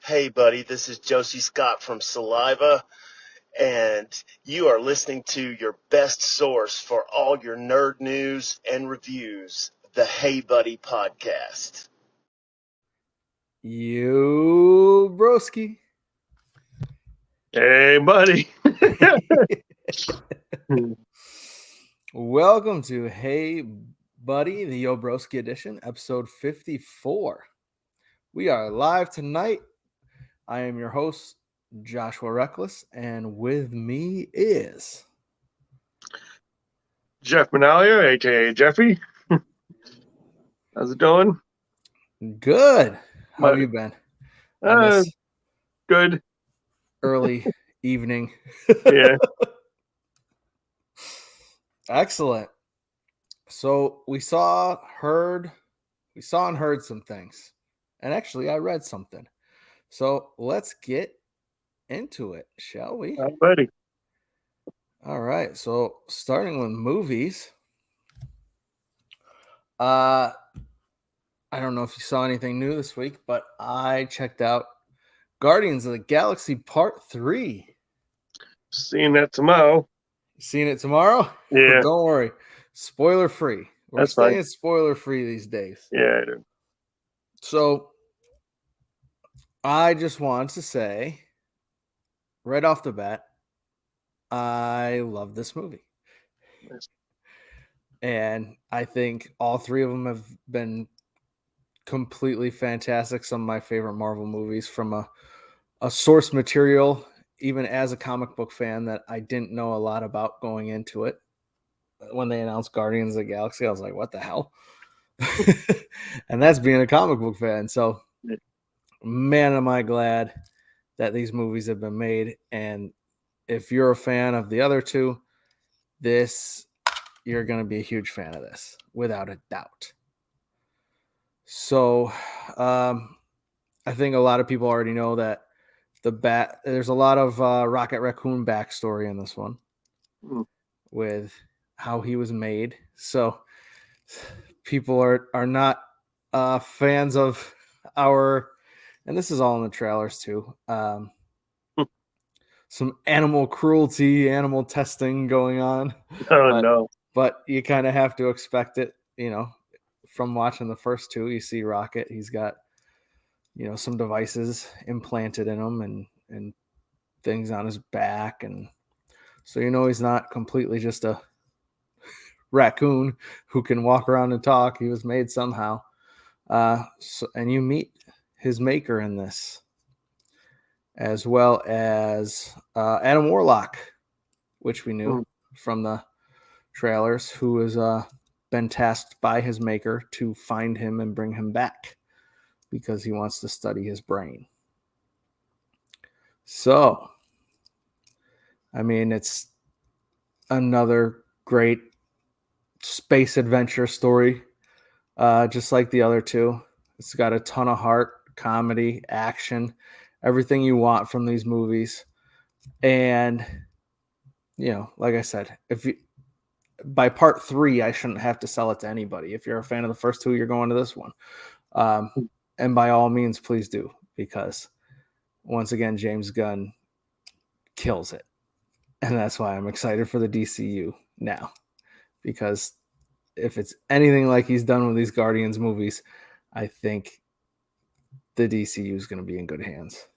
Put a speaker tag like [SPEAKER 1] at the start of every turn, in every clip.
[SPEAKER 1] Hey, buddy, this is Josie Scott from Saliva, and you are listening to your best source for all your nerd news and reviews, the Hey Buddy podcast.
[SPEAKER 2] You Broski.
[SPEAKER 3] Hey, buddy.
[SPEAKER 2] Welcome to Hey Buddy, the Yo Broski edition, episode 54. We are live tonight. I am your host, Joshua Reckless, and with me is
[SPEAKER 3] Jeff Minaglia, aka Jeffy. How's it going?
[SPEAKER 2] good. How have you been?
[SPEAKER 3] Good.
[SPEAKER 2] Early evening.
[SPEAKER 3] Yeah.
[SPEAKER 2] Excellent. So we saw and heard some things. And actually, I read something. So let's get into it, shall we?
[SPEAKER 3] I'm ready.
[SPEAKER 2] All right. So starting with movies. I don't know if you saw anything new this week, but I checked out Guardians of the Galaxy Part 3.
[SPEAKER 3] Seeing that tomorrow.
[SPEAKER 2] Seeing it tomorrow?
[SPEAKER 3] Yeah.
[SPEAKER 2] But don't worry. Spoiler free. We're
[SPEAKER 3] That's
[SPEAKER 2] staying
[SPEAKER 3] fine.
[SPEAKER 2] spoiler free these days.
[SPEAKER 3] Yeah, I do.
[SPEAKER 2] So I just want to say right off the bat, I love this movie.
[SPEAKER 3] Nice.
[SPEAKER 2] And I think all three of them have been completely fantastic. Some of my favorite Marvel movies from a source material, even as a comic book fan that I didn't know a lot about going into it. When they announced Guardians of the Galaxy, I was like, what the hell? And that's being a comic book fan. So, man, am I glad that these movies have been made. And if you're a fan of the other two, you're going to be a huge fan of this, without a doubt. So, I think a lot of people already know that there's a lot of Rocket Raccoon backstory in this one with how he was made. So people are not fans of and this is all in the trailers too, some animal cruelty, animal testing going on.
[SPEAKER 3] No.
[SPEAKER 2] But you kind of have to expect it, from watching the first two. You see Rocket, he's got some devices implanted in him and things on his back, and so he's not completely just a raccoon who can walk around and talk. He was made somehow. And you meet his maker in this, as well as Adam Warlock, which we knew from the trailers, who has been tasked by his maker to find him and bring him back because he wants to study his brain. So, I mean, it's another great space adventure story, just like the other two. It's got a ton of heart, comedy, action, everything you want from these movies. And, like I said, by part 3, I shouldn't have to sell it to anybody. If you're a fan of the first two, you're going to this one. And by all means, please do, because once again, James Gunn kills it. And that's why I'm excited for the DCU now, because if it's anything like he's done with these Guardians movies, I think the DCU is going to be in good hands.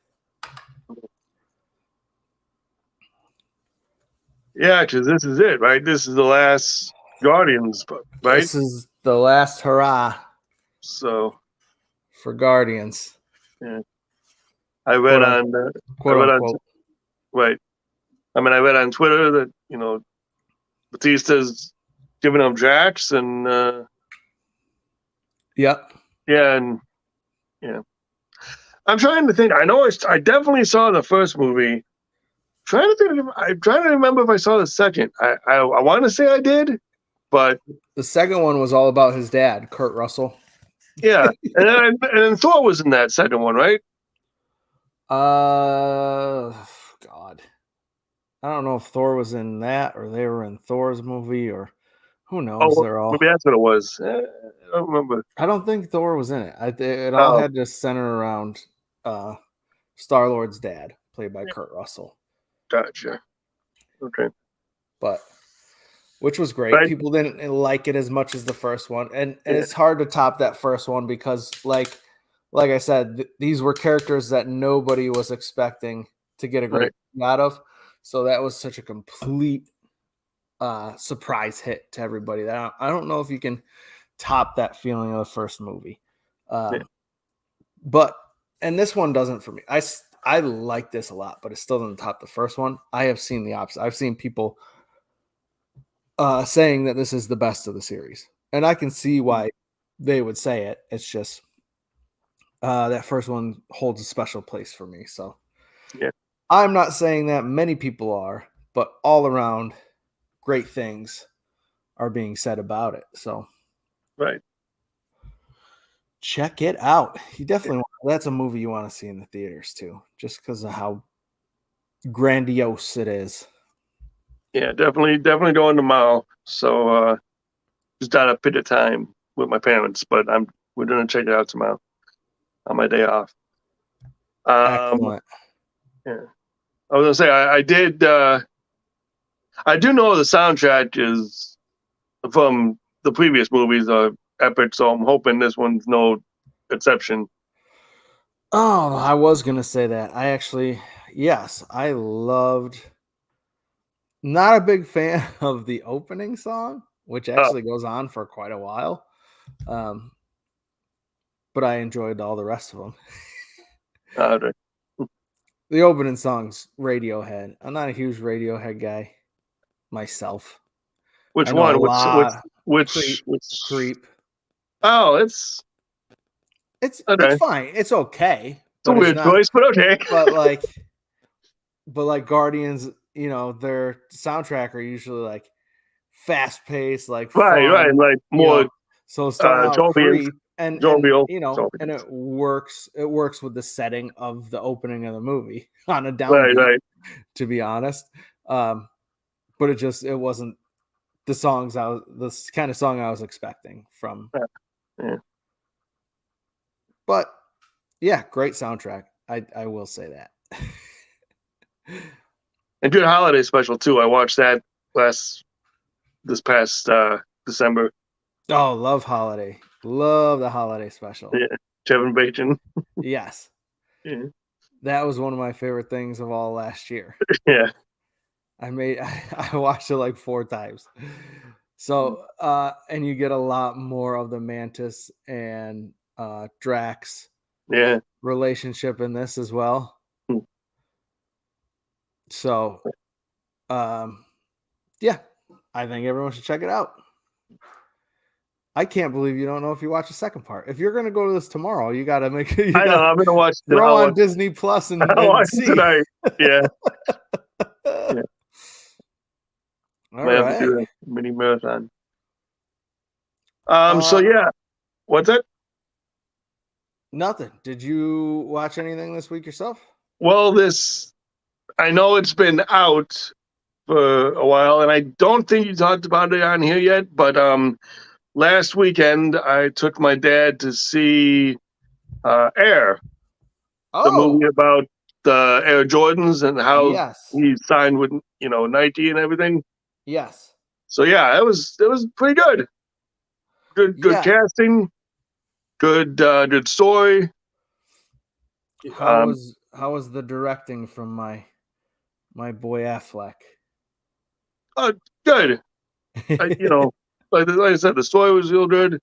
[SPEAKER 3] Yeah, because this is it, right? This is the last Guardians book, right?
[SPEAKER 2] This is the last hurrah.
[SPEAKER 3] So
[SPEAKER 2] for Guardians.
[SPEAKER 3] Yeah. I read on Twitter that, Batista's giving him Jax and
[SPEAKER 2] yep.
[SPEAKER 3] Yeah, and I'm trying to think. I know I definitely saw the first movie. I'm trying to remember if I saw the second. I want to say I did, but
[SPEAKER 2] the second one was all about his dad, Kurt Russell.
[SPEAKER 3] Yeah, and then Thor was in that second one, right?
[SPEAKER 2] God, I don't know if Thor was in that or they were in Thor's movie, or who knows.
[SPEAKER 3] Maybe that's what it was. I don't remember.
[SPEAKER 2] I don't think Thor was in it. It all had to center around Star-Lord's dad, played by Kurt Russell.
[SPEAKER 3] Gotcha. Okay.
[SPEAKER 2] But which was great.
[SPEAKER 3] Right.
[SPEAKER 2] People didn't like it as much as the first one, and it's hard to top that first one because, like I said, these were characters that nobody was expecting to get a great out of. So that was such a complete surprise hit to everybody. That I don't know if you can top that feeling of the first movie. But and this one doesn't for me. I like this a lot, but it still doesn't top the first one. I have seen the opposite. I've seen people saying that this is the best of the series, and I can see why they would say it. It's just that first one holds a special place for me. So I'm not saying that many people are, but all around great things are being said about it. So check it out. You definitely that's a movie you want to see in the theaters too, just because of how grandiose it is.
[SPEAKER 3] Yeah, definitely going tomorrow. So just got a bit of time with my parents, but we're gonna check it out tomorrow on my day off.
[SPEAKER 2] Excellent.
[SPEAKER 3] Yeah, I was gonna say I did. I do know the soundtrack is from the previous movies are epic, so I'm hoping this one's no exception.
[SPEAKER 2] Oh, I was gonna say that. I loved. Not a big fan of the opening song, which actually goes on for quite a while. But I enjoyed all the rest of them. The opening song's Radiohead. I'm not a huge Radiohead guy myself.
[SPEAKER 3] Which one? Which
[SPEAKER 2] Creep?
[SPEAKER 3] Oh, it's
[SPEAKER 2] fine. It's okay.
[SPEAKER 3] It's a weird choice, but okay.
[SPEAKER 2] but like Guardians, their soundtrack are usually like fast paced, like
[SPEAKER 3] right, like more.
[SPEAKER 2] So starting out Creep, and
[SPEAKER 3] jovial,
[SPEAKER 2] and it works. It works with the setting of the opening of the movie on a downbeat.
[SPEAKER 3] Right.
[SPEAKER 2] To be honest, but it wasn't the kind of song I was expecting from.
[SPEAKER 3] Yeah.
[SPEAKER 2] But yeah, great soundtrack. I will say that.
[SPEAKER 3] And good holiday special too. I watched that this past December.
[SPEAKER 2] Oh, love holiday. Love the holiday special.
[SPEAKER 3] Yeah, Kevin Bacon.
[SPEAKER 2] Yes.
[SPEAKER 3] Yeah.
[SPEAKER 2] That was one of my favorite things of all last year.
[SPEAKER 3] Yeah.
[SPEAKER 2] I watched it like 4 times. So, and you get a lot more of the Mantis and Drax relationship in this as well. So, yeah, I think everyone should check it out. I can't believe you don't know if you watch the second part. If you're going to go to this tomorrow, you got to make sure
[SPEAKER 3] I know. I'm going to watch it.
[SPEAKER 2] Throw on Disney Plus and
[SPEAKER 3] watch
[SPEAKER 2] see.
[SPEAKER 3] Tonight. Yeah.
[SPEAKER 2] All right.
[SPEAKER 3] Have to do a mini marathon. So yeah. What's that?
[SPEAKER 2] Nothing. Did you watch anything this week yourself?
[SPEAKER 3] Well, I know it's been out for a while, and I don't think you talked about it on here yet, but last weekend I took my dad to see Air, the movie about the Air Jordans and how he signed with Nike and everything.
[SPEAKER 2] Yes.
[SPEAKER 3] So yeah, it was pretty good. Good casting. Good story.
[SPEAKER 2] How was the directing from my boy Affleck?
[SPEAKER 3] Good. Like I said, the story was real good.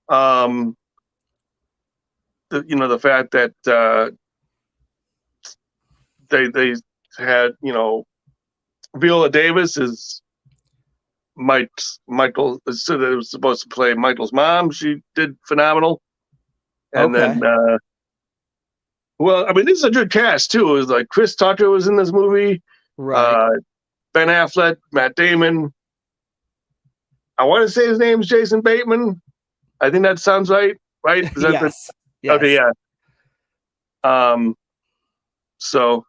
[SPEAKER 3] The fact that they had Viola Davis is Michael. So it was supposed to play Michael's mom. She did phenomenal. And then, well, I mean, this is a good cast too. It was like Chris Tucker was in this movie.
[SPEAKER 2] Right. Ben
[SPEAKER 3] Affleck, Matt Damon. I want to say his name's Jason Bateman. I think that sounds right. Right? Is that
[SPEAKER 2] yes.
[SPEAKER 3] Okay, yeah. So,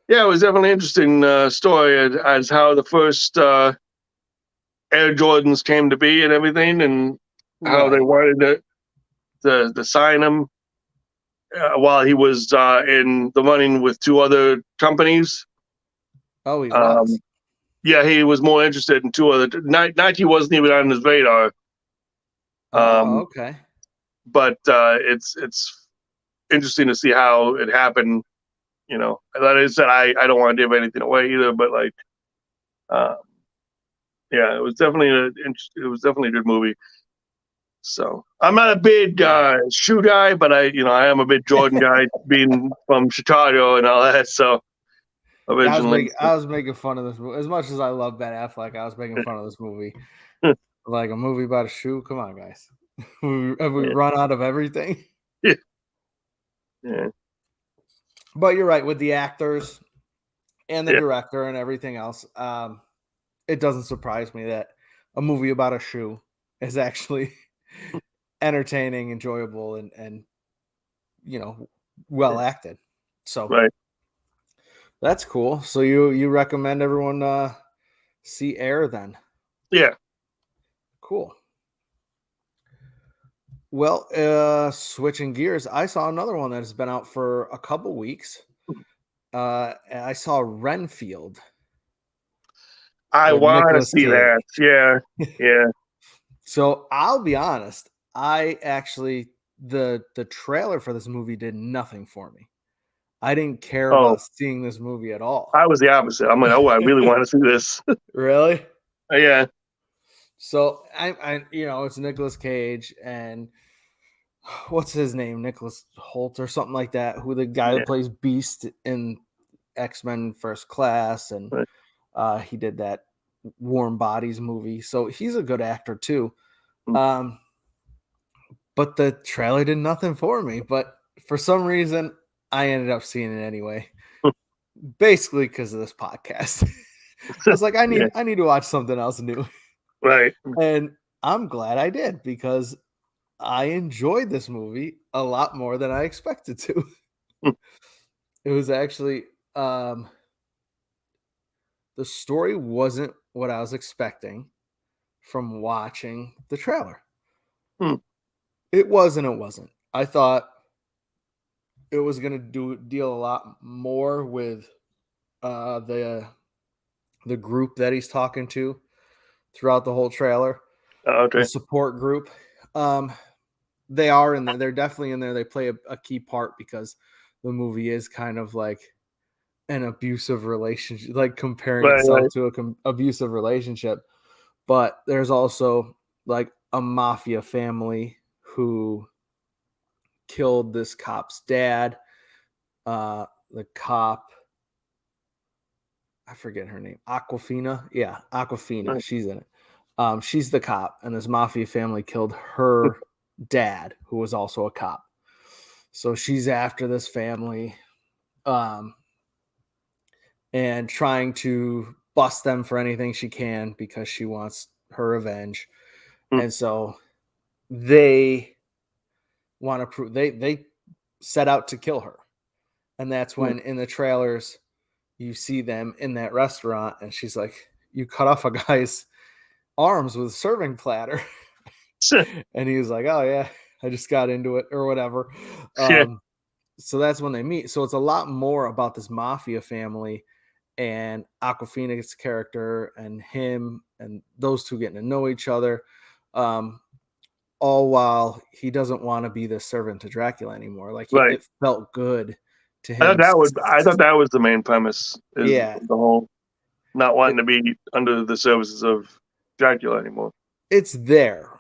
[SPEAKER 3] yeah, it was definitely an interesting story as how the first Air Jordans came to be and everything, and how they wanted to sign them, while he was in the running with two other companies.
[SPEAKER 2] Oh, he was.
[SPEAKER 3] Yeah, he was more interested in two other. Nike wasn't even on his radar.
[SPEAKER 2] Okay.
[SPEAKER 3] But it's interesting to see how it happened. Like I said, I don't want to give anything away either, but like, yeah, it was definitely a good movie. So I'm not a big shoe guy, but I am a big Jordan guy, being from Chicago and all that. So originally,
[SPEAKER 2] I was making fun of this movie. As much as I love Ben Affleck, I was making fun of this movie. Like a movie about a shoe? Come on, guys. Have we run out of everything?
[SPEAKER 3] Yeah. Yeah.
[SPEAKER 2] But you're right, with the actors and the
[SPEAKER 3] Yeah.
[SPEAKER 2] director and everything else. It doesn't surprise me that a movie about a shoe is actually entertaining, enjoyable, and well acted. So
[SPEAKER 3] Right.
[SPEAKER 2] that's cool. So you recommend everyone see Air then?
[SPEAKER 3] Yeah.
[SPEAKER 2] Cool. Well, switching gears, I saw another one that has been out for a couple weeks. I saw Renfield.
[SPEAKER 3] I
[SPEAKER 2] With
[SPEAKER 3] want to
[SPEAKER 2] Nicolas
[SPEAKER 3] see that.
[SPEAKER 2] Cage.
[SPEAKER 3] Yeah.
[SPEAKER 2] So I'll be honest, I actually the trailer for this movie did nothing for me. I didn't care
[SPEAKER 3] Oh,
[SPEAKER 2] about seeing this movie at all.
[SPEAKER 3] I was the opposite. I'm like, oh, I really want to see this.
[SPEAKER 2] Really?
[SPEAKER 3] Yeah.
[SPEAKER 2] So I it's Nicolas Cage and what's his name? Nicholas Holt or something like that, who the guy that plays Beast in X-Men First Class, and
[SPEAKER 3] Right.
[SPEAKER 2] he did that Warm Bodies movie. So he's a good actor too.
[SPEAKER 3] Mm.
[SPEAKER 2] But the trailer did nothing for me. But for some reason, I ended up seeing it anyway. Basically because of this podcast. I was like, I need to watch something else new.
[SPEAKER 3] Right.
[SPEAKER 2] And I'm glad I did, because I enjoyed this movie a lot more than I expected to. It was actually the story wasn't what I was expecting from watching the trailer.
[SPEAKER 3] Hmm.
[SPEAKER 2] It was and it wasn't. I thought it was going to deal a lot more with the group that he's talking to throughout the whole trailer.
[SPEAKER 3] Okay.
[SPEAKER 2] The support group. They are in there. They're definitely in there. They play a key part because the movie is kind of like an abusive relationship, like comparing itself to an abusive relationship. But there's also like a mafia family who killed this cop's dad. The cop, I forget her name. Aquafina. Yeah, Aquafina.
[SPEAKER 3] Right.
[SPEAKER 2] She's in it. She's the cop, and this mafia family killed her dad, who was also a cop. So she's after this family, and trying to bust them for anything she can because she wants her revenge. And so they want to prove they set out to kill her. And that's when in the trailers you see them in that restaurant, and she's like, you cut off a guy's arms with a serving platter. And he was like, oh yeah, I just got into it or whatever. So that's when they meet. So it's a lot more about this mafia family and Aquafina's character and him, and those two getting to know each other, all while he doesn't want to be the servant to Dracula anymore. Like it felt good to him.
[SPEAKER 3] I thought that was the main premise. The whole not wanting to be under the services of Dracula anymore.
[SPEAKER 2] It's there,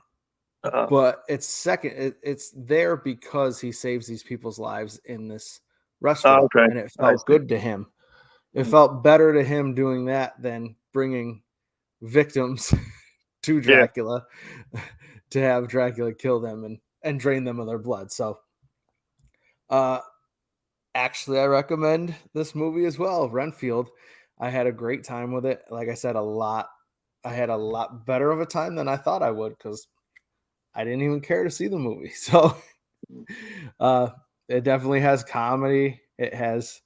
[SPEAKER 2] but it's there because he saves these people's lives in this restaurant, and it felt good to him. It felt better to him doing that than bringing victims to Dracula to have Dracula kill them and drain them of their blood. So, actually, I recommend this movie as well, Renfield. I had a great time with it. Like I said, I had a lot better of a time than I thought I would, because I didn't even care to see the movie. So, it definitely has comedy. It has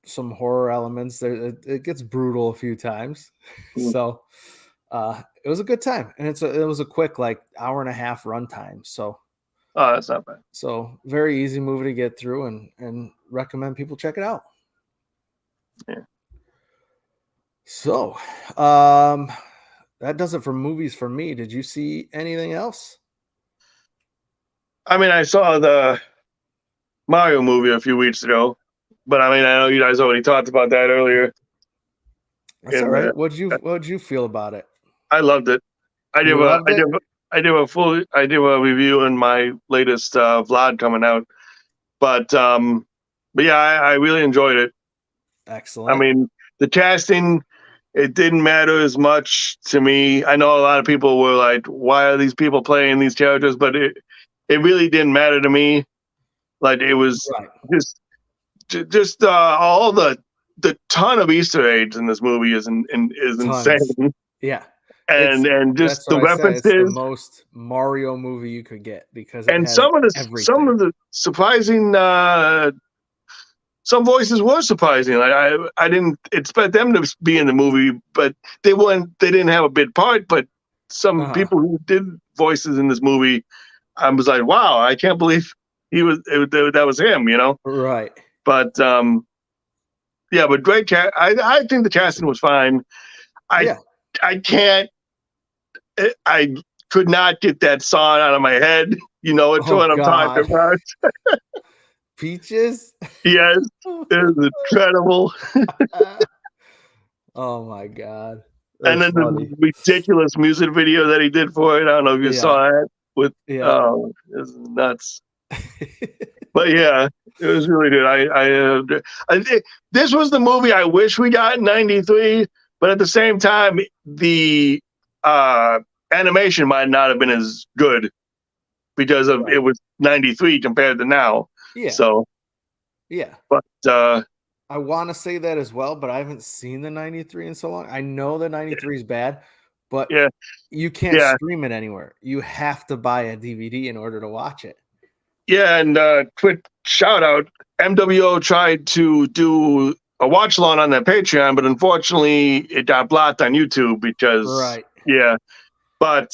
[SPEAKER 2] some horror elements there. It gets brutal a few times. So it was a good time, and it was a quick, like, hour and a half runtime. So
[SPEAKER 3] Oh, that's not bad.
[SPEAKER 2] So very easy movie to get through, and recommend people check it out.
[SPEAKER 3] Yeah.
[SPEAKER 2] So, that does it for movies for me. Did you see anything else?
[SPEAKER 3] I mean, I saw the Mario movie a few weeks ago, but I mean, I know you guys already talked about that earlier.
[SPEAKER 2] That's all right. What'd you feel about it?
[SPEAKER 3] I loved it. I did
[SPEAKER 2] You loved it?
[SPEAKER 3] I did a review in my latest vlog coming out. But yeah, I really enjoyed it.
[SPEAKER 2] Excellent.
[SPEAKER 3] I mean, the casting, it didn't matter as much to me. I know a lot of people were like, why are these people playing these characters? But it really didn't matter to me. Like, it was
[SPEAKER 2] right.
[SPEAKER 3] just all the ton of Easter eggs in this movie is insane.
[SPEAKER 2] Yeah.
[SPEAKER 3] And just the references.
[SPEAKER 2] It's the most Mario movie you could get because it
[SPEAKER 3] and
[SPEAKER 2] had
[SPEAKER 3] some of
[SPEAKER 2] everything.
[SPEAKER 3] the surprising some voices were surprising. Like I didn't expect them to be in the movie, but they didn't have a big part, but some people who did voices in this movie, I was like, wow, I can't believe that was him, you know?
[SPEAKER 2] Right.
[SPEAKER 3] But yeah, but great cast. I think the casting was fine. I could not get that song out of my head. You know what I'm talking about.
[SPEAKER 2] Peaches?
[SPEAKER 3] Yes. It was incredible.
[SPEAKER 2] Oh my God.
[SPEAKER 3] And then the ridiculous music video that he did for it. I don't know if you saw it with it was nuts. But yeah, it was really good. I think this was the movie I wish we got in '93, but at the same time, the animation might not have been as good because of it was '93 compared to now.
[SPEAKER 2] Yeah.
[SPEAKER 3] So
[SPEAKER 2] yeah.
[SPEAKER 3] But
[SPEAKER 2] I want to say that as well, but I haven't seen the '93 in so long. I know the '93 is bad, but you can't stream it anywhere. You have to buy a DVD in order to watch it.
[SPEAKER 3] Yeah, and quick shout out, MWO tried to do a watch along on their Patreon, but unfortunately it got blocked on YouTube because but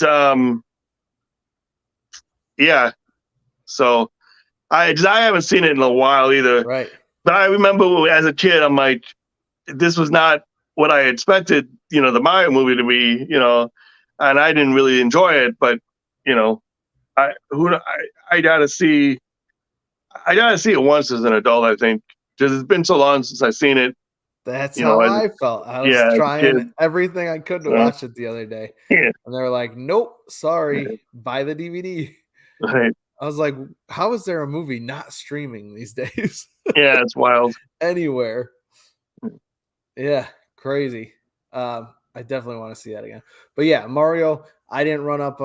[SPEAKER 3] yeah, so I haven't seen it in a while either.
[SPEAKER 2] Right.
[SPEAKER 3] But I remember as a kid, I'm like, this was not what I expected, you know, the Mario movie to be, you know, and I didn't really enjoy it, but you know, I gotta see it once as an adult, I think, because it's been so long since I've seen it.
[SPEAKER 2] That's how I felt. I was trying everything I could to watch it the other day.
[SPEAKER 3] Yeah.
[SPEAKER 2] And they were like, nope, sorry, buy the DVD.
[SPEAKER 3] Right.
[SPEAKER 2] I was like, how is there a movie not streaming these days?
[SPEAKER 3] Yeah, it's wild.
[SPEAKER 2] Anywhere. Yeah, crazy. I definitely want to see that again. But yeah, Mario, I didn't run up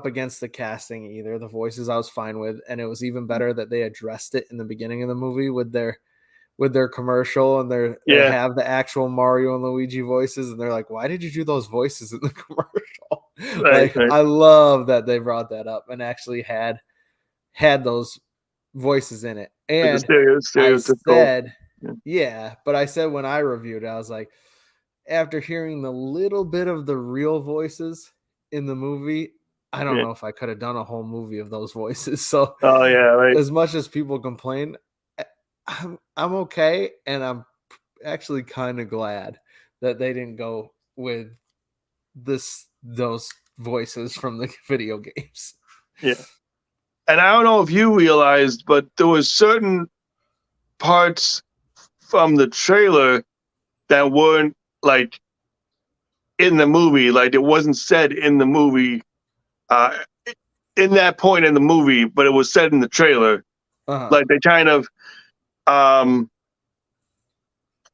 [SPEAKER 2] against the casting either. The voices I was fine with, and it was even better that they addressed it in the beginning of the movie with their commercial, and they have the actual Mario and Luigi voices, and they're like, why did you do those voices in the commercial? Right. I love that they brought that up and actually had those voices in it. And I said, but I said when I reviewed it, I was like, after hearing the little bit of the real voices in the movie, I don't know if I could have done a whole movie of those voices. So as much as people complain, I'm okay, and I'm actually kind of glad that they didn't go with those voices from the video games.
[SPEAKER 3] Yeah. And I don't know if you realized, but there was certain parts from the trailer that weren't like in the movie, like it wasn't said in the movie, in that point in the movie, but it was said in the trailer. Like they kind of,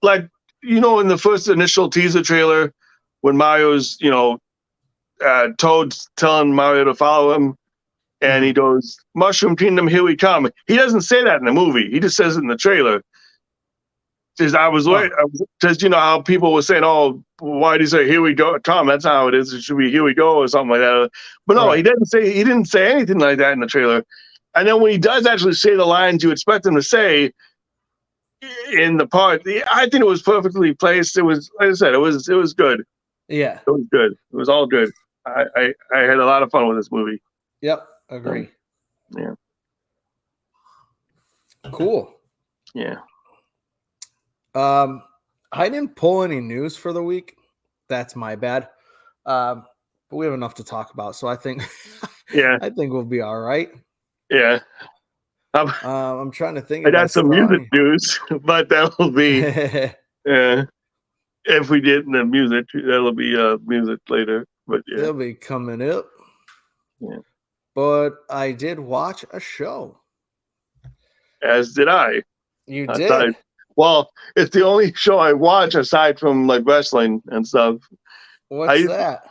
[SPEAKER 3] like, you know, in the first initial teaser trailer, when Mario's, you know, Toad's telling Mario to follow him, and he goes, "Mushroom Kingdom, here we come." He doesn't say that in the movie. He just says it in the trailer. Because because you know how people were saying, "Oh, why did he say here we go, come?" That's how it is. It should be here we go or something like that. But no, he didn't say anything like that in the trailer. And then when he does actually say the lines you expect him to say in the part, I think it was perfectly placed. It was, like I said, it was good.
[SPEAKER 2] Yeah,
[SPEAKER 3] it was good. It was all good. I had a lot of fun with this movie.
[SPEAKER 2] Yep, agree.
[SPEAKER 3] Yeah.
[SPEAKER 2] Cool.
[SPEAKER 3] Yeah.
[SPEAKER 2] I didn't pull any news for the week. That's my bad. But we have enough to talk about, so I think
[SPEAKER 3] Yeah.
[SPEAKER 2] I think we'll be all right.
[SPEAKER 3] Yeah.
[SPEAKER 2] I'm trying to think
[SPEAKER 3] I
[SPEAKER 2] if I
[SPEAKER 3] got some
[SPEAKER 2] saw
[SPEAKER 3] music news, but that will be
[SPEAKER 2] any.
[SPEAKER 3] if we did the music, that'll be music later. But yeah.
[SPEAKER 2] They'll be coming up.
[SPEAKER 3] Yeah.
[SPEAKER 2] But I did watch a show.
[SPEAKER 3] As did I.
[SPEAKER 2] You
[SPEAKER 3] Aside,
[SPEAKER 2] did?
[SPEAKER 3] well, it's the only show I watch aside from like wrestling and stuff.
[SPEAKER 2] What's that?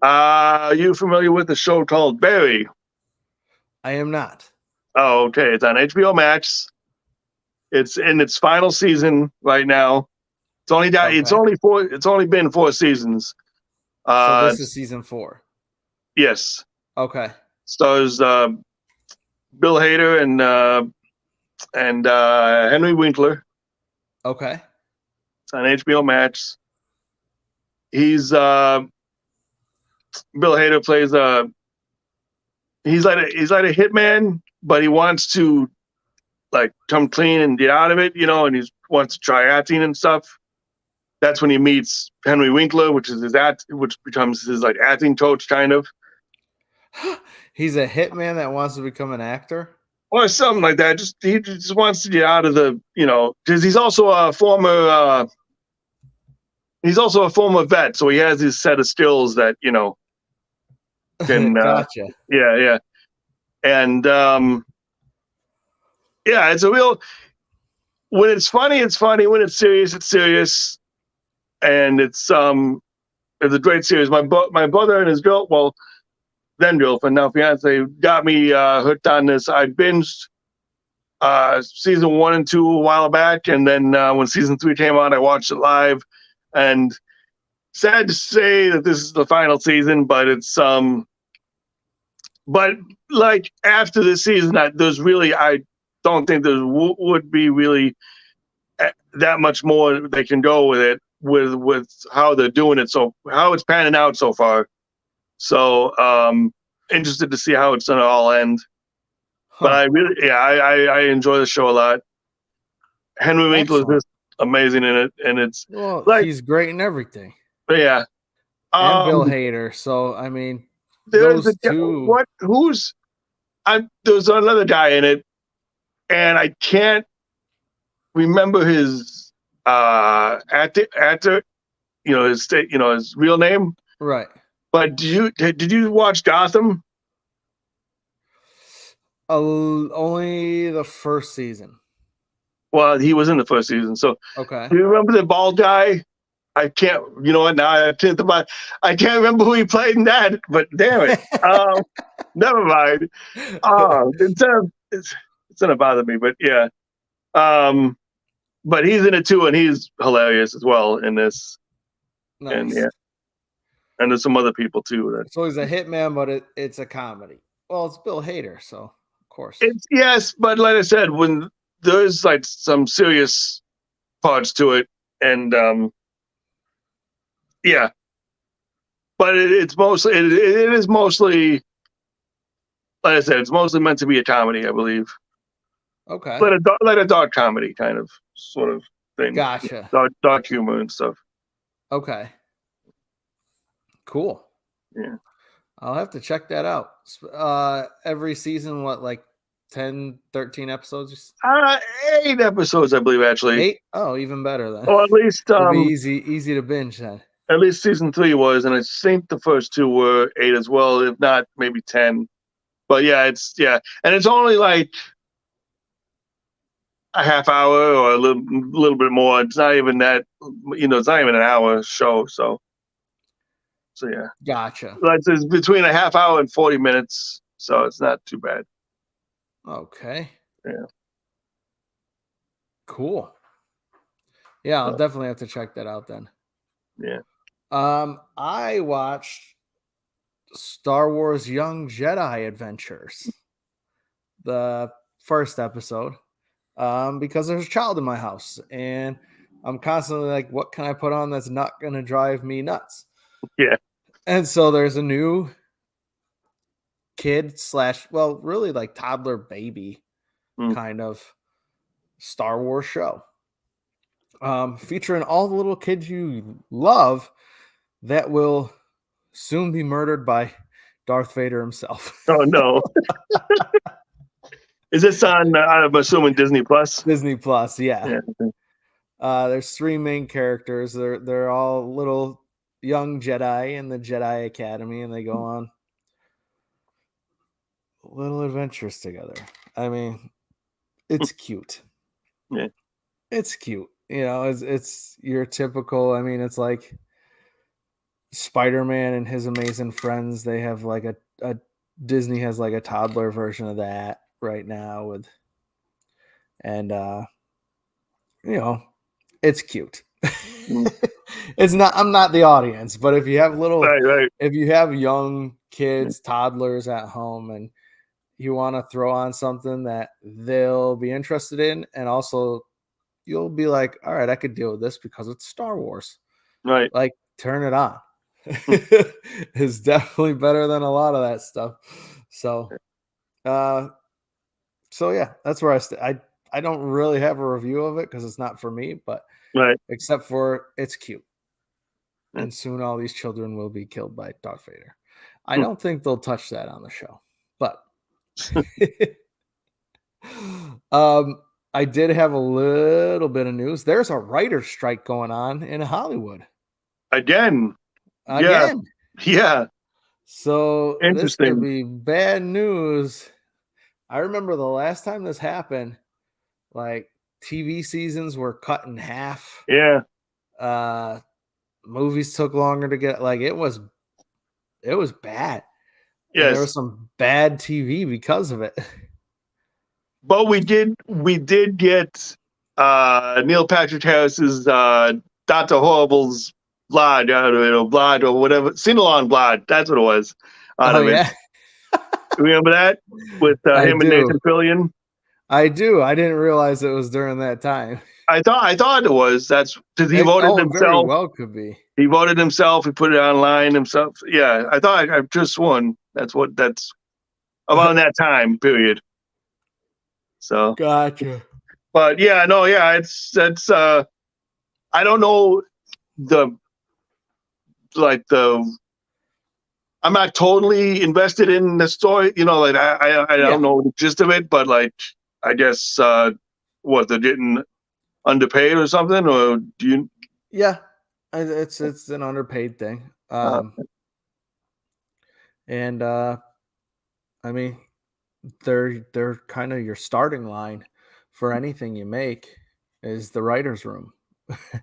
[SPEAKER 3] Are you familiar with the show called Barry?
[SPEAKER 2] I am not.
[SPEAKER 3] Oh, okay. It's on HBO Max. It's in its final season right now. It's only got.
[SPEAKER 2] Okay.
[SPEAKER 3] It's only been 4 seasons.
[SPEAKER 2] So this is season 4.
[SPEAKER 3] Yes.
[SPEAKER 2] Okay.
[SPEAKER 3] Stars Bill Hader and Henry Winkler.
[SPEAKER 2] Okay.
[SPEAKER 3] It's on HBO Max. He's Bill Hader plays he's like a hitman, but he wants to like come clean and get out of it, and he wants to try acting and stuff. That's when he meets Henry Winkler, which becomes his like acting coach kind of.
[SPEAKER 2] He's a hitman that wants to become an actor?
[SPEAKER 3] Or something like that. He just wants to get out of the, because he's also a former vet, so he has his set of skills that, can
[SPEAKER 2] Gotcha.
[SPEAKER 3] yeah. And it's a real, when it's funny, when it's serious, it's serious. And it's a great series. My brother and his then girlfriend, now fiance, got me hooked on this. I binged season 1 and 2 a while back, and then when season 3 came out, I watched it live. And sad to say that this is the final season, but it's but like after this season, I don't think there would be really that much more they can go with it, with how they're doing it, so how it's panning out so far. So interested to see how it's gonna all end. Huh. But I enjoy the show a lot. Henry Winkler is just amazing in it, and it's
[SPEAKER 2] he's great in everything.
[SPEAKER 3] Yeah.
[SPEAKER 2] And Bill Hader. So I mean,
[SPEAKER 3] there's
[SPEAKER 2] those two.
[SPEAKER 3] There's another guy in it, and I can't remember his actor, his real name.
[SPEAKER 2] Right.
[SPEAKER 3] But did you watch Gotham?
[SPEAKER 2] Only the first season.
[SPEAKER 3] Well, he was in the first season. So
[SPEAKER 2] okay.
[SPEAKER 3] Do you remember the bald guy? I can't. You know what? Now I can't remember who he played in that. But damn it, never mind. It's gonna bother me. But yeah, but he's in it too, and he's hilarious as well in this.
[SPEAKER 2] Nice.
[SPEAKER 3] And yeah, and there's some other people too.
[SPEAKER 2] So he's a hitman, but it's a comedy. Well, it's Bill Hader, so of course.
[SPEAKER 3] Yes, but like I said, when there's like some serious parts to it, and yeah, but it is mostly, like I said, it's mostly meant to be a comedy, I believe.
[SPEAKER 2] Okay.
[SPEAKER 3] Like a dog comedy kind of sort of thing.
[SPEAKER 2] Gotcha.
[SPEAKER 3] Dog humor and stuff.
[SPEAKER 2] Okay. Cool.
[SPEAKER 3] Yeah.
[SPEAKER 2] I'll have to check that out. Every season, what, like 10, 13 episodes?
[SPEAKER 3] 8 episodes, I believe, actually.
[SPEAKER 2] 8? Oh, even better then.
[SPEAKER 3] Or at least
[SPEAKER 2] it'll be easy to binge then.
[SPEAKER 3] At least season 3 was, and I think the first 2 were 8 as well, if not maybe 10. But yeah, and it's only like a half hour or a little bit more. It's not even that, it's not even an hour show. So yeah.
[SPEAKER 2] Gotcha.
[SPEAKER 3] It's between a half hour and 40 minutes, so it's not too bad.
[SPEAKER 2] Okay.
[SPEAKER 3] Yeah.
[SPEAKER 2] Cool. Yeah, I'll definitely have to check that out then.
[SPEAKER 3] Yeah.
[SPEAKER 2] I watched Star Wars Young Jedi Adventures, the first episode, because there's a child in my house, and I'm constantly like, what can I put on that's not going to drive me nuts?
[SPEAKER 3] Yeah.
[SPEAKER 2] And so there's a new kid / well, really like toddler baby kind of Star Wars show. Featuring all the little kids you love that will soon be murdered by Darth Vader himself.
[SPEAKER 3] Oh no. Is this on, I'm assuming, Disney Plus?
[SPEAKER 2] Disney Plus, yeah. There's 3 main characters. They're all little young Jedi in the Jedi Academy, and they go on little adventures together. I mean, it's cute.
[SPEAKER 3] Yeah.
[SPEAKER 2] It's cute. You know, it's your typical, I mean, it's like Spider-Man and his amazing friends. They have like a Disney has like a toddler version of that right now with, and you know, it's cute. It's not, I'm not the audience, but if you have if you have young kids, toddlers at home, and you want to throw on something that they'll be interested in, and also you'll be like, all right, I could deal with this because it's Star Wars.
[SPEAKER 3] Right.
[SPEAKER 2] Like, turn it on. It's definitely better than a lot of that stuff. So, yeah, that's where I don't really have a review of it because it's not for me, but except for it's cute. And soon all these children will be killed by Darth Vader. I don't think they'll touch that on the show, but I did have a little bit of news. There's a writer's strike going on in Hollywood.
[SPEAKER 3] Again. Yeah.
[SPEAKER 2] So this could be bad news. I remember the last time this happened, like TV seasons were cut in half.
[SPEAKER 3] Yeah.
[SPEAKER 2] Movies took longer to get, like it was bad.
[SPEAKER 3] Yes.
[SPEAKER 2] And there was some bad TV because of it.
[SPEAKER 3] But we did get Neil Patrick Harris's Dr. Horrible's Blood out of it, or Blood, or whatever. Sing-along Blood, that's what it was.
[SPEAKER 2] Yeah.
[SPEAKER 3] Remember that? With him and Nathan Fillion?
[SPEAKER 2] I do. I didn't realize it was during that time.
[SPEAKER 3] I thought it was. That's because he voted himself.
[SPEAKER 2] Very well could be.
[SPEAKER 3] He voted himself. He put it online himself. Yeah, I thought I just sworn. That's around that time period. So
[SPEAKER 2] gotcha.
[SPEAKER 3] But yeah, no, yeah, that's I don't know I'm not totally invested in the story, you know, like I don't know the gist of it, but like I guess what, they're getting underpaid or something, or do you?
[SPEAKER 2] Yeah, it's an underpaid thing. And I mean, they're kind of your starting line for anything you make is the writer's room.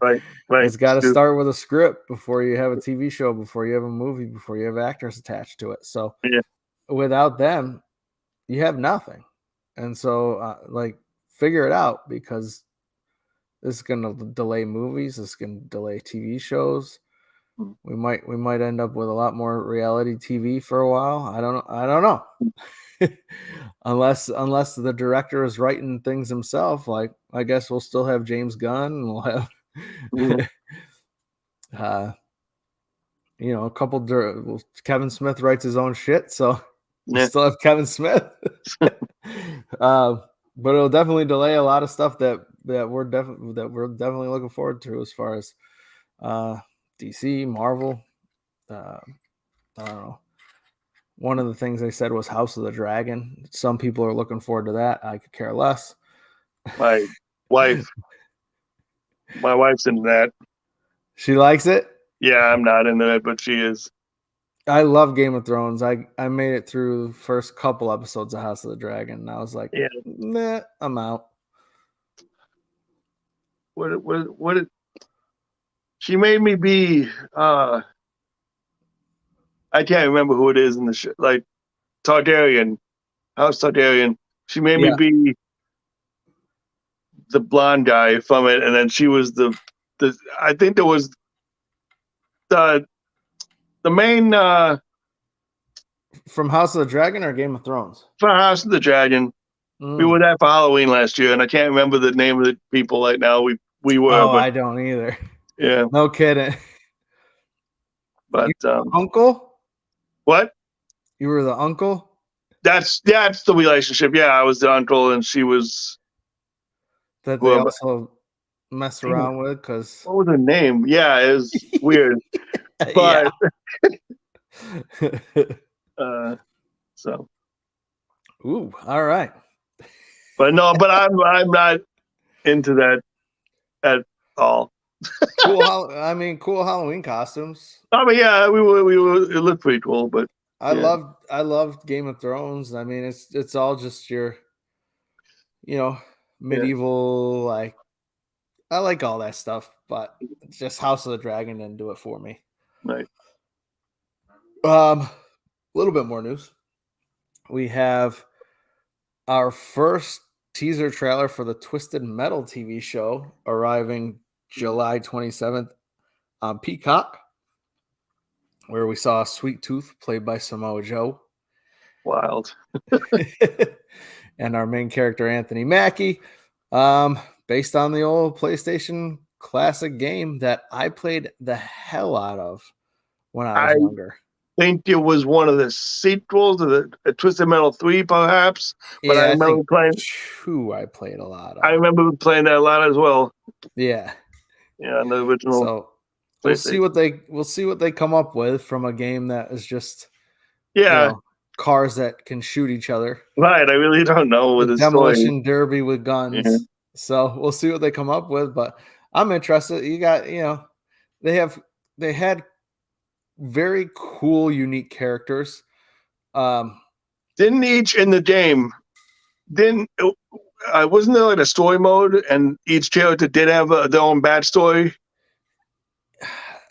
[SPEAKER 3] Right.
[SPEAKER 2] It's got to start with a script before you have a TV show, before you have a movie, before you have actors attached to it. So without them, you have nothing. And so like figure it out, because this is going to delay movies. This is going to delay TV shows. We might end up with a lot more reality TV for a while. I don't know. unless the director is writing things himself, like I guess we'll still have James Gunn, and we'll have you know, a couple Kevin Smith writes his own shit, so we'll still have Kevin Smith. But it'll definitely delay a lot of stuff that we're definitely looking forward to, as far as DC, Marvel. I don't know. One of the things they said was House of the Dragon. Some people are looking forward to that. I could care less.
[SPEAKER 3] My wife's into that.
[SPEAKER 2] She likes it?
[SPEAKER 3] Yeah, I'm not into it, but she is.
[SPEAKER 2] I love Game of Thrones. I made it through the first couple episodes of House of the Dragon, and I was like, nah, I'm out.
[SPEAKER 3] What she made me be I can't remember who it is in the show, like Targaryen, House Targaryen. She made me be the blonde guy from it, and then she was the I think there was the main
[SPEAKER 2] from House of the Dragon or Game of Thrones?
[SPEAKER 3] For House of the Dragon. We were there for Halloween last year, and I can't remember the name of the people right now. We were.
[SPEAKER 2] Oh,
[SPEAKER 3] but,
[SPEAKER 2] I don't either.
[SPEAKER 3] Yeah.
[SPEAKER 2] No kidding.
[SPEAKER 3] But
[SPEAKER 2] uncle?
[SPEAKER 3] What?
[SPEAKER 2] You were the uncle?
[SPEAKER 3] That's the relationship. Yeah, I was the uncle, and she was
[SPEAKER 2] That they
[SPEAKER 3] whoever.
[SPEAKER 2] also mess around with because
[SPEAKER 3] What was her name? Yeah, it was weird. But so.
[SPEAKER 2] Ooh, all right.
[SPEAKER 3] But no, but I'm not into that at all.
[SPEAKER 2] Cool. Cool Halloween costumes.
[SPEAKER 3] I mean, yeah, we were. It looked pretty cool, but
[SPEAKER 2] I loved Game of Thrones. I mean, it's all just your, medieval, like, I like all that stuff, but just House of the Dragon didn't do it for me.
[SPEAKER 3] right.
[SPEAKER 2] A little bit more news. We have our first teaser trailer for the Twisted Metal TV show arriving July 27th on Peacock, where we saw Sweet Tooth played by Samoa Joe.
[SPEAKER 3] Wild.
[SPEAKER 2] And our main character, Anthony Mackie, based on the old PlayStation classic game that I played the hell out of when I was younger.
[SPEAKER 3] I think it was one of the sequels of the Twisted Metal 3, perhaps. But
[SPEAKER 2] Yeah,
[SPEAKER 3] I remember playing
[SPEAKER 2] 2 I played a lot of.
[SPEAKER 3] I remember playing that a lot as well.
[SPEAKER 2] Yeah.
[SPEAKER 3] Yeah, on the original.
[SPEAKER 2] So we'll see what they come up with from a game that is just cars that can shoot each other.
[SPEAKER 3] Right, I really don't know what the
[SPEAKER 2] demolition derby with guns.
[SPEAKER 3] Yeah.
[SPEAKER 2] So we'll see what they come up with, but I'm interested. You got, they had very cool, unique characters.
[SPEAKER 3] Didn't each in the game? Wasn't there like a story mode, and each character did have their own backstory?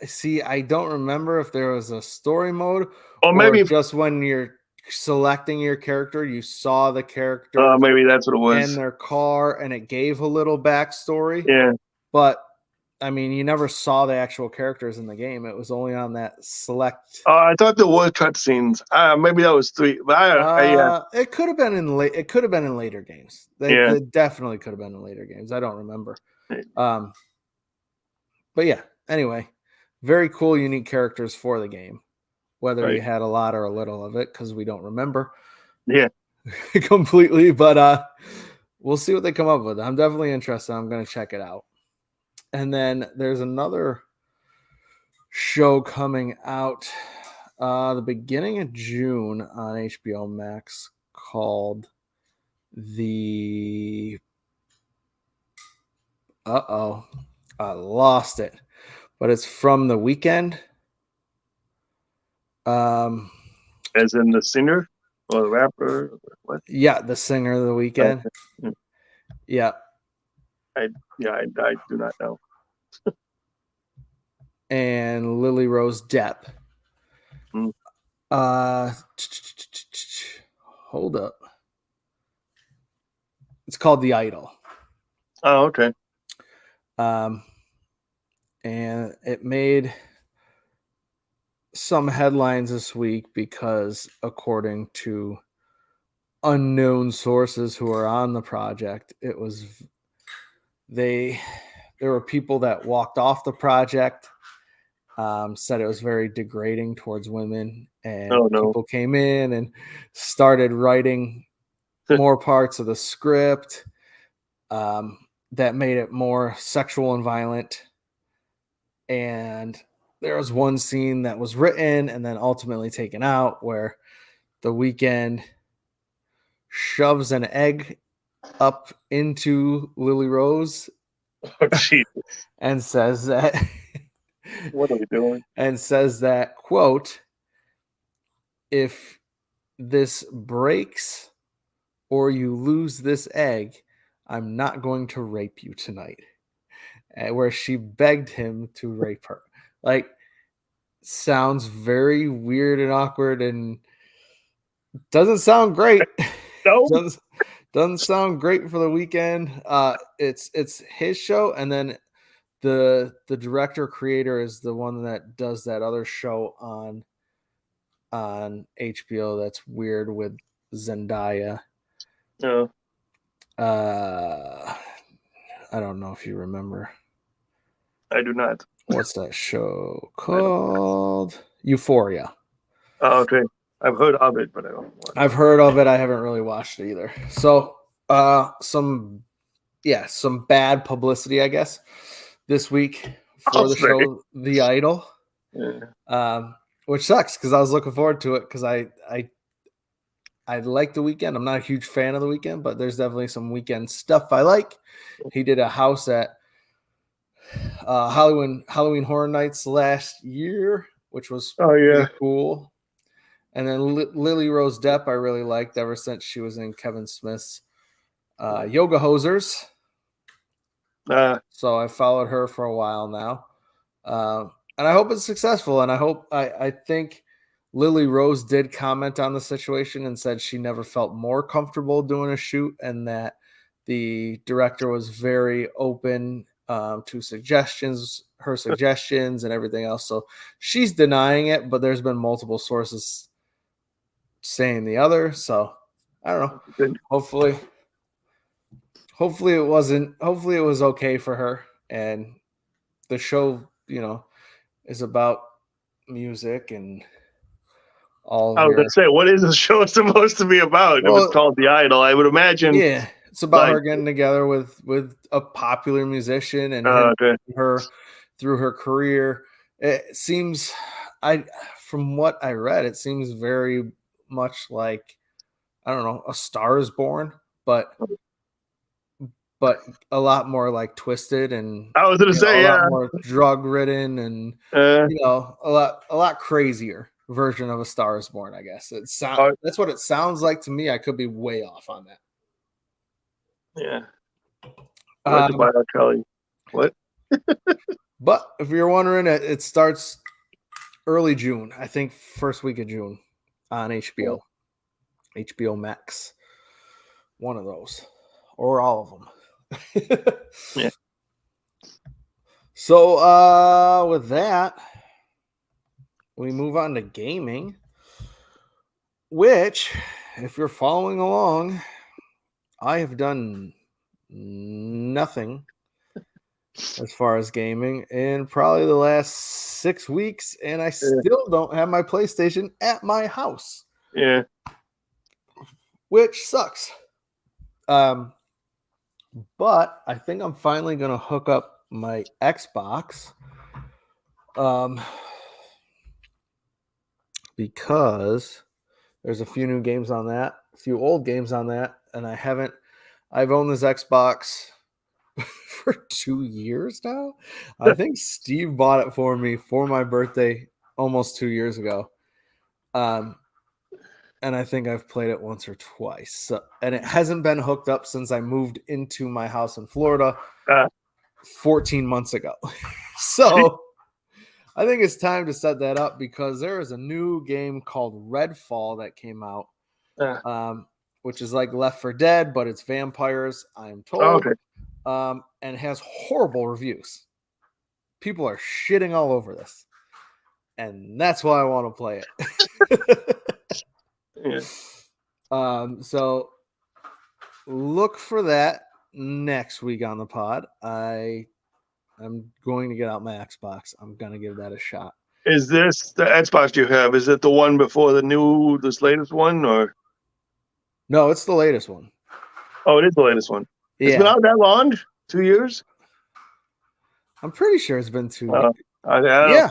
[SPEAKER 2] See, I don't remember if there was a story mode
[SPEAKER 3] or maybe
[SPEAKER 2] just when you're selecting your character, you saw the character.
[SPEAKER 3] Maybe that's what it was.
[SPEAKER 2] And their car, and it gave a little backstory.
[SPEAKER 3] Yeah,
[SPEAKER 2] but I mean, you never saw the actual characters in the game. It was only on that select.
[SPEAKER 3] I thought there were cutscenes. Maybe that was 3. But
[SPEAKER 2] it could have been in late. It could have been in later games. They definitely could have been in later games. I don't remember. But yeah. Anyway, very cool, unique characters for the game. Whether you had a lot or a little of it, because we don't remember.
[SPEAKER 3] Yeah.
[SPEAKER 2] Completely. But we'll see what they come up with. I'm definitely interested. I'm going to check it out. And then there's another show coming out the beginning of June on HBO Max called the I lost it, but it's From the Weekend.
[SPEAKER 3] As in the singer or the rapper? What?
[SPEAKER 2] Yeah, the singer of the Weekend.
[SPEAKER 3] Okay.
[SPEAKER 2] Yeah.
[SPEAKER 3] I do not know.
[SPEAKER 2] And Lily Rose Depp. Hold up. It's called The Idol.
[SPEAKER 3] Oh, okay.
[SPEAKER 2] And it made some headlines this week because, according to unknown sources who are on the project, there were people that walked off the project, said it was very degrading towards women, and people came in and started writing more parts of the script that made it more sexual and violent. And there was one scene that was written and then ultimately taken out where The Weeknd shoves an egg up into Lily Rose and says that
[SPEAKER 3] what are we doing?
[SPEAKER 2] And says that, quote, if this breaks or you lose this egg, I'm not going to rape you tonight. Where she begged him to rape her. Like, sounds very weird and awkward and doesn't sound great.
[SPEAKER 3] No.
[SPEAKER 2] doesn't sound great for The Weeknd. It's his show, and then the director creator is the one that does that other show on HBO that's weird with Zendaya.
[SPEAKER 3] No.
[SPEAKER 2] I don't know if you remember.
[SPEAKER 3] I do not.
[SPEAKER 2] What's that show called? Euphoria.
[SPEAKER 3] Oh, okay. I've heard of it, but I don't watch
[SPEAKER 2] I've heard of it. I haven't really watched it either. So, some bad publicity, I guess, this week for
[SPEAKER 3] I'll
[SPEAKER 2] the
[SPEAKER 3] say.
[SPEAKER 2] show The Idol,
[SPEAKER 3] Yeah.
[SPEAKER 2] which sucks because I was looking forward to it because I like The Weeknd. I'm not a huge fan of The Weeknd, but there's definitely some Weeknd stuff I like. He did a house at Halloween Horror Nights last year, which was pretty cool. And then Lily Rose Depp I really liked ever since she was in Kevin Smith's Yoga Hosers. So I followed her for a while now. And I hope it's successful. And I think Lily Rose did comment on the situation and said she never felt more comfortable doing a shoot and that the director was very open to her suggestions and everything else. So she's denying it, but there's been multiple sources saying the other. So I don't know. Hopefully it was okay for her. And the show, is about music and all.
[SPEAKER 3] I was going to say, what is the show supposed to be about? If it's called The Idol, I would imagine.
[SPEAKER 2] Yeah, it's about her getting together with a popular musician and her through her career. It seems, from what I read, it seems very much like, I don't know, A Star Is Born, but a lot more like twisted and
[SPEAKER 3] I was going to say,
[SPEAKER 2] a lot more drug ridden and a lot crazier version of A Star Is Born, I guess. That's what it sounds like to me. I could be way off on that.
[SPEAKER 3] Yeah. Kelly. What?
[SPEAKER 2] But if you're wondering, it starts early June. I think first week of June on HBO. HBO Max. One of those. Or all of them.
[SPEAKER 3] Yeah.
[SPEAKER 2] So with that, we move on to gaming, which, if you're following along, I have done nothing as far as gaming in probably the last 6 weeks, and I still don't have my PlayStation at my house.
[SPEAKER 3] Yeah.
[SPEAKER 2] Which sucks. But I think I'm finally going to hook up my Xbox because there's a few new games on that, a few old games on that, and I've owned this Xbox for 2 years now. I think Steve bought it for me for my birthday almost 2 years ago. And I think I've played it once or twice. So, and it hasn't been hooked up since I moved into my house in Florida 14 months ago. So I think it's time to set that up because there is a new game called Redfall that came out, which is like Left 4 Dead, but it's vampires, I'm told. And has horrible reviews. People are shitting all over this. And that's why I want to play it.
[SPEAKER 3] Yeah.
[SPEAKER 2] So look for that next week on the pod. I'm going to get out my Xbox. I'm going to give that a shot.
[SPEAKER 3] Is this the Xbox you have? Is it the one before this latest one, or?
[SPEAKER 2] No, it's the latest one.
[SPEAKER 3] Oh, it is the latest one. Yeah. It's been out that long? 2 years?
[SPEAKER 2] I'm pretty sure it's been 2
[SPEAKER 3] years.
[SPEAKER 2] Yeah.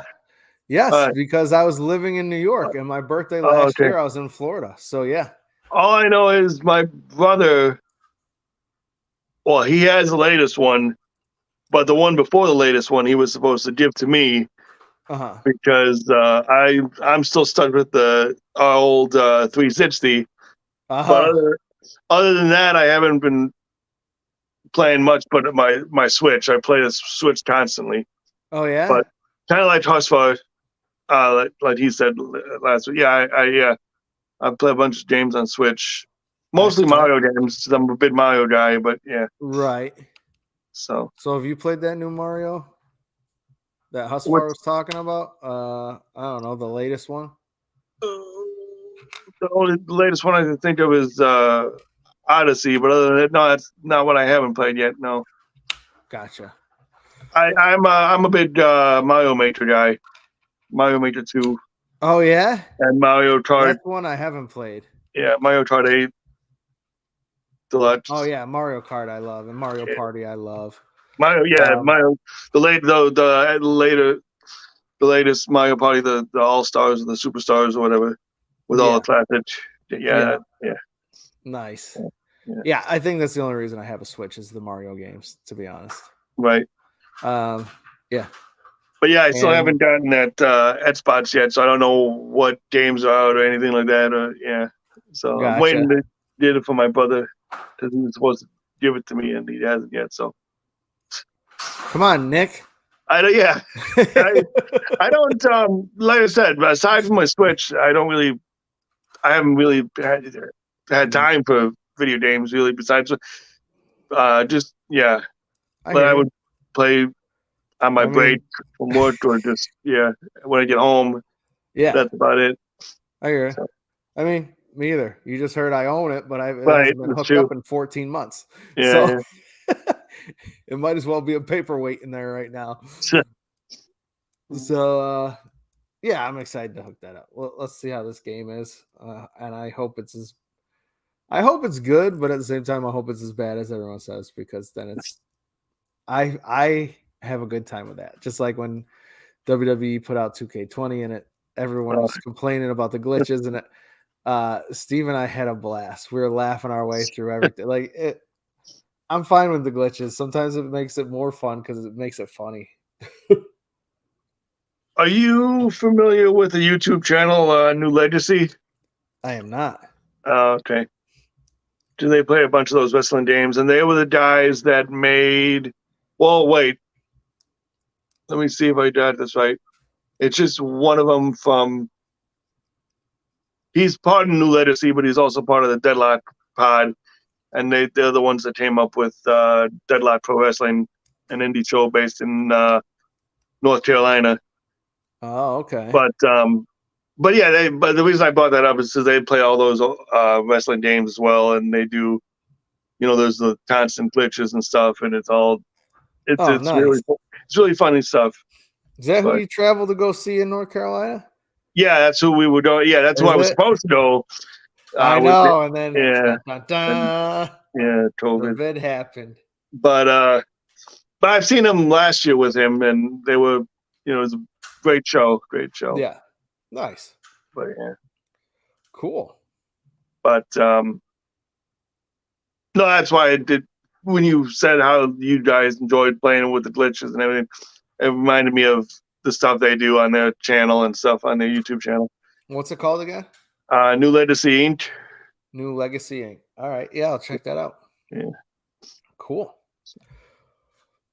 [SPEAKER 2] Yes, because I was living in New York and my birthday last year I was in Florida. So yeah.
[SPEAKER 3] All I know is my brother, well, he has the latest one, but the one before the latest one he was supposed to give to me because I'm still stuck with the old 360. But other than that, I haven't been playing much. But my Switch, I play the Switch constantly.
[SPEAKER 2] Oh yeah.
[SPEAKER 3] But kind of like Husfar, like he said last week. Yeah, I play a bunch of games on Switch, mostly Mario games. I'm a big Mario guy, but yeah.
[SPEAKER 2] Right.
[SPEAKER 3] So
[SPEAKER 2] have you played that new Mario that Husfar was talking about? I don't know, the latest one.
[SPEAKER 3] The latest one I can think of is Odyssey, but other than that, no, that's not what I haven't played yet. No.
[SPEAKER 2] Gotcha.
[SPEAKER 3] I'm a big Mario Maker guy. Mario Maker 2.
[SPEAKER 2] Oh yeah,
[SPEAKER 3] and Mario Kart.
[SPEAKER 2] that's one I haven't played.
[SPEAKER 3] Yeah, Mario Kart 8 Deluxe.
[SPEAKER 2] Oh yeah, Mario Kart I love, and Mario
[SPEAKER 3] Yeah.
[SPEAKER 2] Party I love.
[SPEAKER 3] Mario, the latest Mario Party, the All Stars and the Superstars or whatever, with all the classics. Yeah.
[SPEAKER 2] Nice.
[SPEAKER 3] Yeah.
[SPEAKER 2] Yeah, I think that's the only reason I have a Switch is the Mario games, to be honest.
[SPEAKER 3] Right.
[SPEAKER 2] Yeah.
[SPEAKER 3] But yeah, I still haven't gotten that Xbox yet, so I don't know what games are out or anything like that. So I'm waiting to get it for my brother because he was supposed to give it to me and he hasn't yet. So
[SPEAKER 2] come on, Nick.
[SPEAKER 3] I don't like I said, aside from my Switch, I haven't really had time for video games really. Besides, I would play on my break from work or just when I get home.
[SPEAKER 2] Yeah,
[SPEAKER 3] that's about it.
[SPEAKER 2] I hear.
[SPEAKER 3] So.
[SPEAKER 2] I mean, me either. You just heard I own it, but it hasn't been hooked up in 14 months.
[SPEAKER 3] Yeah,
[SPEAKER 2] so it might as well be a paperweight in there right now. So yeah, I'm excited to hook that up. Well, let's see how this game is, and I hope it's good, but at the same time, I hope it's as bad as everyone says, because then it's I have a good time with that. Just like when WWE put out 2K20 and everyone was complaining about the glitches, and Steve and I had a blast. We were laughing our way through everything. I'm fine with the glitches. Sometimes it makes it more fun because it makes it funny.
[SPEAKER 3] Are you familiar with the YouTube channel New Legacy?
[SPEAKER 2] I am not.
[SPEAKER 3] Okay. Do they play a bunch of those wrestling games? And they were the guys that made. Well, wait. Let me see if I got this right. It's just one of them from. He's part of New Legacy, but he's also part of the Deadlock Pod, and they're the ones that came up with Deadlock Pro Wrestling, an indie show based in North Carolina.
[SPEAKER 2] Oh, okay.
[SPEAKER 3] But yeah, but the reason I brought that up is because they play all those wrestling games as well, and they do, there's the constant glitches and stuff, and it's nice. really funny stuff.
[SPEAKER 2] Is that who you traveled to go see in North Carolina?
[SPEAKER 3] Yeah, that's who we were going. Yeah, that's who I was supposed to go.
[SPEAKER 2] I know, and then
[SPEAKER 3] COVID.
[SPEAKER 2] The vid happened.
[SPEAKER 3] But I've seen him last year with him, and they were, it was a great show.
[SPEAKER 2] Yeah, nice.
[SPEAKER 3] But yeah,
[SPEAKER 2] cool.
[SPEAKER 3] But no, that's why I did. When you said how you guys enjoyed playing with the glitches and everything, it reminded me of the stuff they do on their channel and stuff on their YouTube channel.
[SPEAKER 2] What's it called again?
[SPEAKER 3] New Legacy Inc.
[SPEAKER 2] New Legacy Inc. All right, yeah, I'll check that out.
[SPEAKER 3] Yeah,
[SPEAKER 2] cool.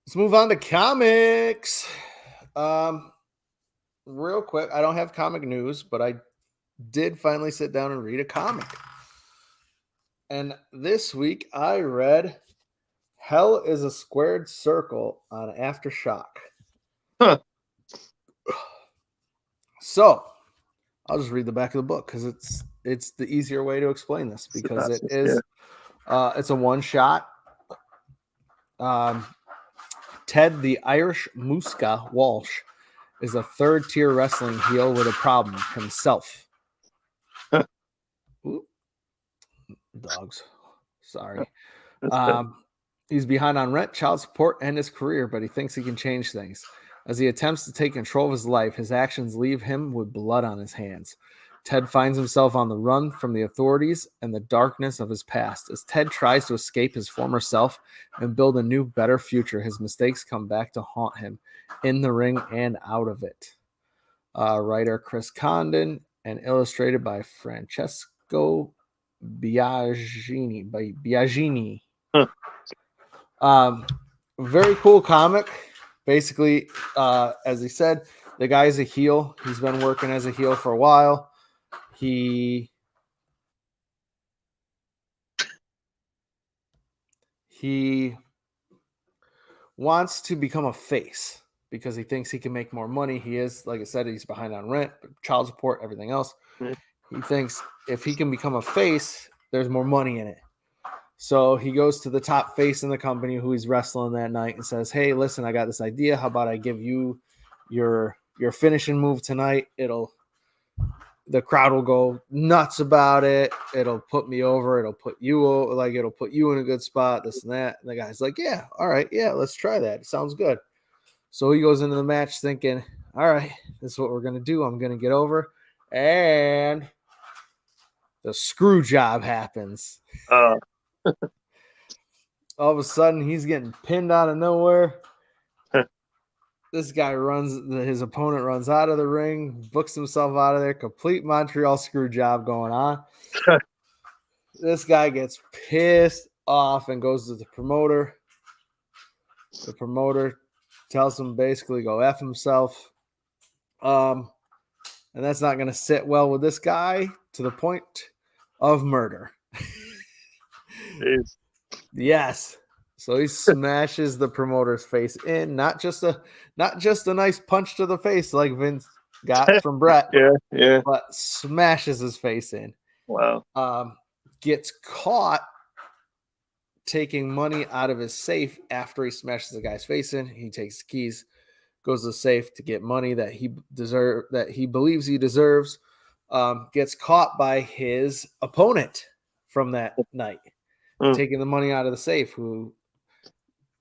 [SPEAKER 2] Let's move on to comics. Real quick, I don't have comic news, but I did finally sit down and read a comic. And this week I read Hell is a Squared Circle on Aftershock.
[SPEAKER 3] Huh.
[SPEAKER 2] So I'll just read the back of the book because it's the easier way to explain this, because it is it's a one shot. Ted the Irish Muska Walsh is a third-tier wrestling heel with a problem himself. Ooh. Dogs. Sorry. He's behind on rent, child support, and his career, but he thinks he can change things. As he attempts to take control of his life, his actions leave him with blood on his hands. Ted finds himself on the run from the authorities and the darkness of his past. As Ted tries to escape his former self and build a new, better future, his mistakes come back to haunt him in the ring and out of it. Writer Chris Condon and illustrated by Francesco Biagini. Very cool comic. Basically, as he said, the guy's a heel. He's been working as a heel for a while. He wants to become a face because he thinks he can make more money. He is, like I said, he's behind on rent, child support, everything else. He thinks if he can become a face, there's more money in it. So he goes to the top face in the company who he's wrestling that night and says, "Hey, listen, I got this idea. How about I give you your finishing move tonight? It'll the crowd will go nuts about it. It'll put me over. It'll put you in a good spot, this and that. And the guy's like, yeah, all right. Yeah, let's try that. It sounds good. So he goes into the match thinking, all right, this is what we're going to do. I'm going to get over. And the screw job happens.
[SPEAKER 3] Uh,
[SPEAKER 2] All of a sudden, he's getting pinned out of nowhere. This guy his opponent runs out of the ring, books himself out of there. Complete Montreal screw job going on. This guy gets pissed off and goes to the promoter. The promoter tells him basically go F himself. And that's not going to sit well with this guy to the point of murder. Yes. So he smashes the promoter's face in, not just a nice punch to the face like Vince got from Brett.
[SPEAKER 3] Yeah.
[SPEAKER 2] But smashes his face in.
[SPEAKER 3] Wow.
[SPEAKER 2] Gets caught taking money out of his safe after he smashes the guy's face in. He takes the keys, goes to the safe to get money that he believes he deserves. Gets caught by his opponent from that night, taking the money out of the safe. Who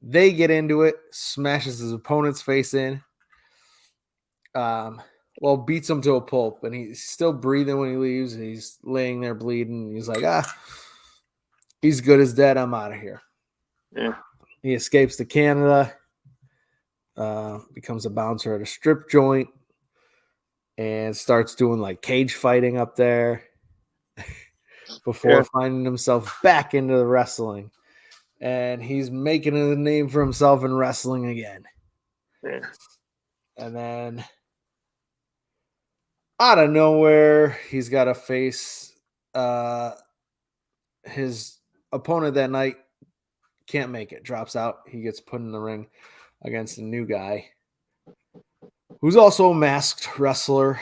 [SPEAKER 2] they get into it, smashes his opponent's face in. Beats him to a pulp, and he's still breathing when he leaves. He's laying there bleeding. He's like, he's good as dead. I'm out of here.
[SPEAKER 3] Yeah.
[SPEAKER 2] He escapes to Canada, becomes a bouncer at a strip joint, and starts doing like cage fighting up there before finding himself back into the wrestling. And he's making a name for himself in wrestling again.
[SPEAKER 3] Yeah.
[SPEAKER 2] And then out of nowhere, he's got to face his opponent that night. Can't make it. Drops out. He gets put in the ring against a new guy who's also a masked wrestler.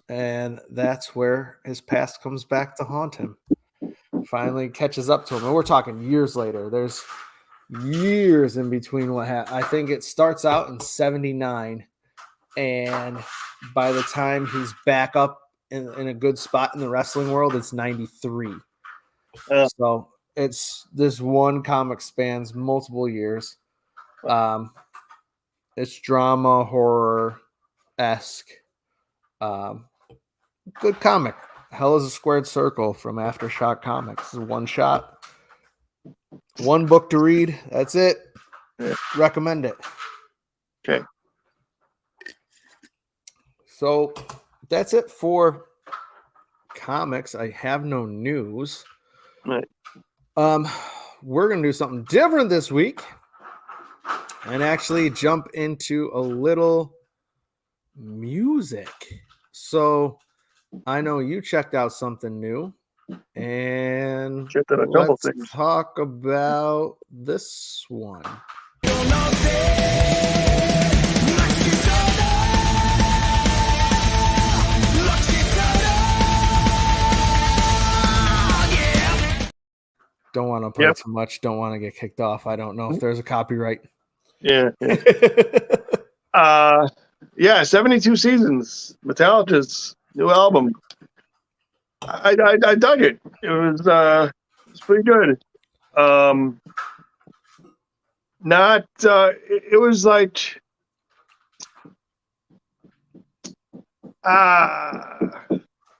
[SPEAKER 2] And that's where his past comes back to haunt him. Finally catches up to him. And we're talking years later. There's years in between what happened. I think it starts out in 79. And by the time he's back up in a good spot in the wrestling world, it's 93. So it's this one comic spans multiple years. It's drama, horror-esque. Good comic. Hell is a Squared Circle from Aftershock Comics. This is one shot. One book to read. That's it. Recommend it.
[SPEAKER 3] Okay.
[SPEAKER 2] So that's it for comics. I have no news.
[SPEAKER 3] Right.
[SPEAKER 2] We're going to do something different this week and actually jump into a little music. So I know you checked out something new, and let's talk about this one. Don't want to play too much. Don't want to get kicked off. I don't know if there's a copyright.
[SPEAKER 3] Yeah. 72 Seasons. Metallica's new album. I dug it. It was pretty good. It was like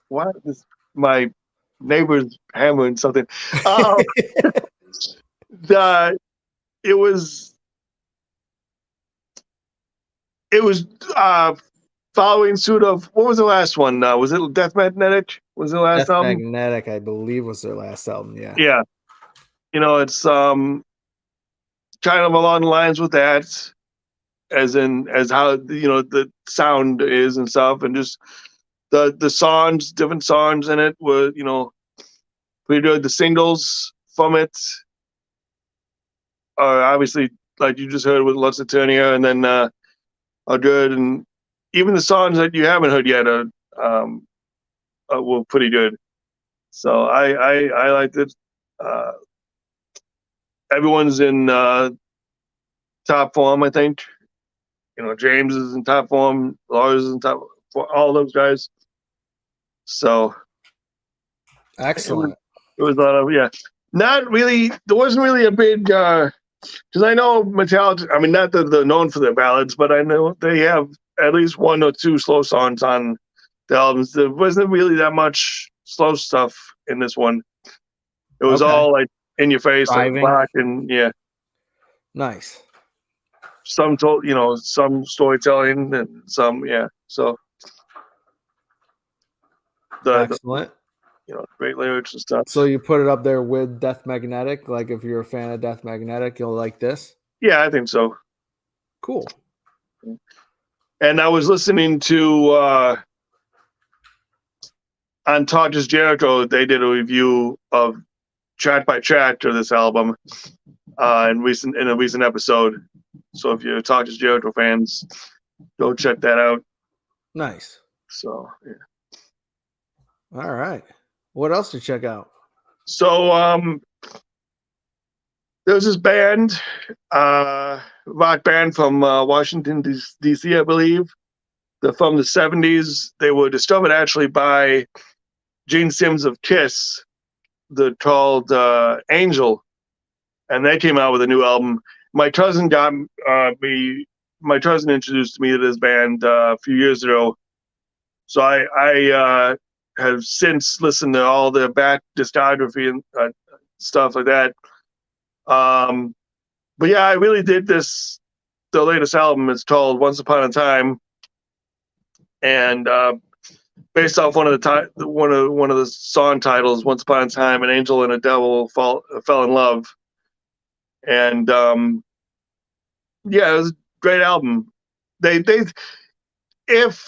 [SPEAKER 3] what is my neighbor's hammering something. It was following suit of what was the last one? Was it Death Magnetic? Was the last album?
[SPEAKER 2] Death Magnetic, I believe, was their last album. Yeah.
[SPEAKER 3] Yeah. It's kind of along the lines with that, as how the sound is and stuff, and just the songs, different songs in it were pretty good. The singles from it are obviously, like you just heard with Lutz Eternia, and then are good, and even the songs that you haven't heard yet were pretty good. So I liked it. Everyone's in top form, I think. James is in top form. Lars is in top for all those guys. So
[SPEAKER 2] Excellent.
[SPEAKER 3] it was a lot of Not really. There wasn't really a big because I know Metallica. I mean, not that they're known for their ballads, but I know they have at least one or two slow songs on the albums. There wasn't really that much slow stuff in this one. It was all like in your face, like rock, and
[SPEAKER 2] nice.
[SPEAKER 3] Some some storytelling and some So
[SPEAKER 2] Excellent.
[SPEAKER 3] Great lyrics and stuff.
[SPEAKER 2] So you put it up there with Death Magnetic. Like if you're a fan of Death Magnetic, you'll like this.
[SPEAKER 3] Yeah, I think so.
[SPEAKER 2] Cool.
[SPEAKER 3] And I was listening to on Talk Is Jericho. They did a review of track by track to this album in a recent episode. So if you're Talk Is Jericho fans, go check that out.
[SPEAKER 2] Nice.
[SPEAKER 3] So
[SPEAKER 2] all right. What else to check out?
[SPEAKER 3] So there's this band, rock band from Washington, D.C., I believe. They're from the 70s. They were discovered actually by Gene Simmons of Kiss. They're called Angel, and they came out with a new album. My cousin introduced me to this band a few years ago. So I have since listened to all their back discography and stuff like that. But yeah, I really did this. The latest album is called Once Upon a Time, and based off one of the song titles, Once Upon a Time, an angel and a devil fell in love, and it was a great album. If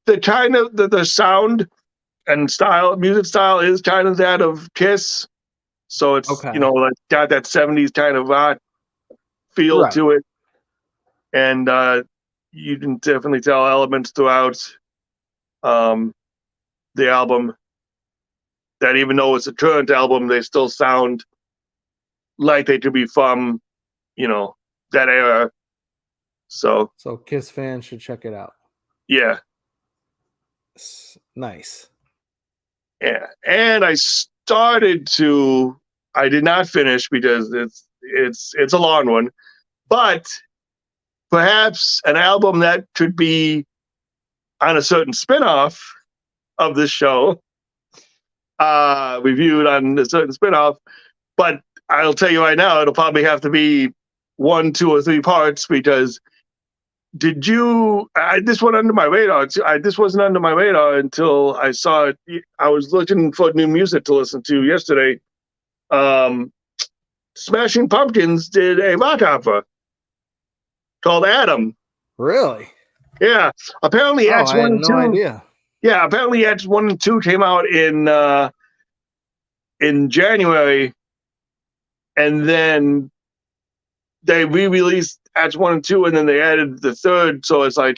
[SPEAKER 3] the kind of the sound and music style is kind of that of Kiss. So it's, like got that 70s kind of rock feel to it. And you can definitely tell elements throughout the album that even though it's a current album, they still sound like they could be from, that era. So
[SPEAKER 2] Kiss fans should check it out.
[SPEAKER 3] Yeah.
[SPEAKER 2] Nice.
[SPEAKER 3] Yeah. And I did not finish because it's a long one, but perhaps an album that could be on a certain spinoff of this show, reviewed on a certain spinoff. But I'll tell you right now, it'll probably have to be 1, 2, or 3 parts because this went under my radar. This wasn't under my radar until I saw it. I was looking for new music to listen to yesterday. Smashing Pumpkins did a rock opera called Adam.
[SPEAKER 2] Really?
[SPEAKER 3] Yeah. Apparently, Acts 1 and 2.
[SPEAKER 2] I had no idea.
[SPEAKER 3] Yeah, apparently Acts 1 and 2 came out in January, and then they re-released Acts 1 and 2, and then they added the third. So it's like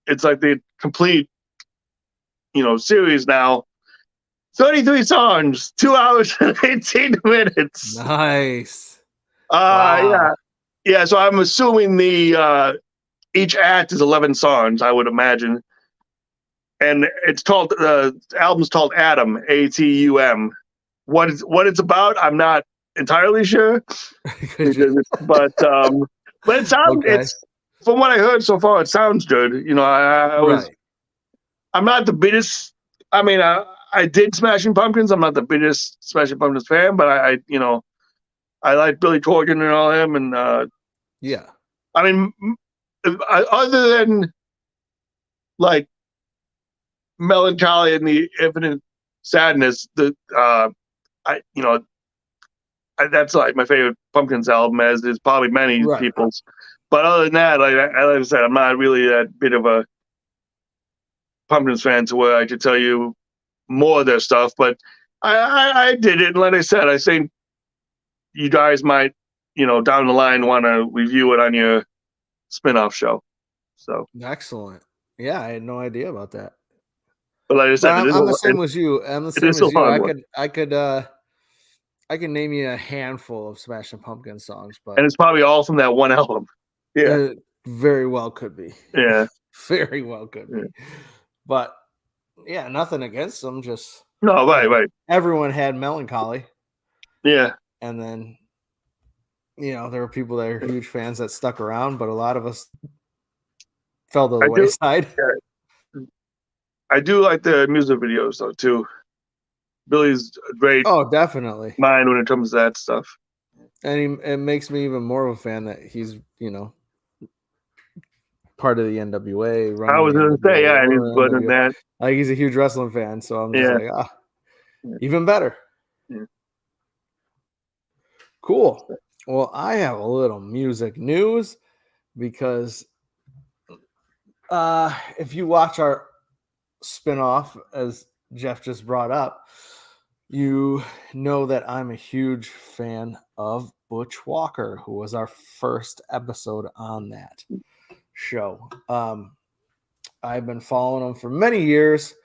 [SPEAKER 3] the complete, series now. 33 songs, 2 hours and 18 minutes.
[SPEAKER 2] Nice.
[SPEAKER 3] Wow. Yeah. So I'm assuming each act is 11 songs, I would imagine. And it's called the album's called Atum, A-T-U-M. What it's about, I'm not entirely sure. but it sounds it's from what I heard so far, it sounds good. I'm not the biggest. I mean, I did Smashing Pumpkins. I'm not the biggest Smashing Pumpkins fan, but I like Billy Corgan and all them, and I mean, other than like Melancholy and the Infinite Sadness, that's like my favorite Pumpkins album, as is probably many people's. But other than that, like I said, I'm not really that bit of a Pumpkins fan to where I could tell you more of their stuff. But I did it, and like I said, I think you guys might, down the line want to review it on your spin-off show. So
[SPEAKER 2] excellent. Yeah, I had no idea about that.
[SPEAKER 3] But like I said,
[SPEAKER 2] I'm the same as you. I can name you a handful of Smashing Pumpkins songs, but
[SPEAKER 3] and it's probably all from that one album. Yeah.
[SPEAKER 2] very well could be.
[SPEAKER 3] Yeah.
[SPEAKER 2] Very well could be. But yeah, nothing against them. Just
[SPEAKER 3] No, right.
[SPEAKER 2] everyone had Melancholy,
[SPEAKER 3] Yeah.
[SPEAKER 2] and then there were people that are huge fans that stuck around, but a lot of us fell to the wayside.
[SPEAKER 3] I do like the music videos though too. Billy's a great
[SPEAKER 2] definitely
[SPEAKER 3] mind when it comes to that stuff.
[SPEAKER 2] And it makes me even more of a fan that he's, part of the NWA.
[SPEAKER 3] I was going to say, yeah, and he's good in that.
[SPEAKER 2] Like, he's a huge wrestling fan, so I'm just like, even better.
[SPEAKER 3] Yeah.
[SPEAKER 2] Cool. Well, I have a little music news because if you watch our spinoff, as Jeff just brought up, you know that I'm a huge fan of Butch Walker, who was our first episode on that show. I've been following him for many years,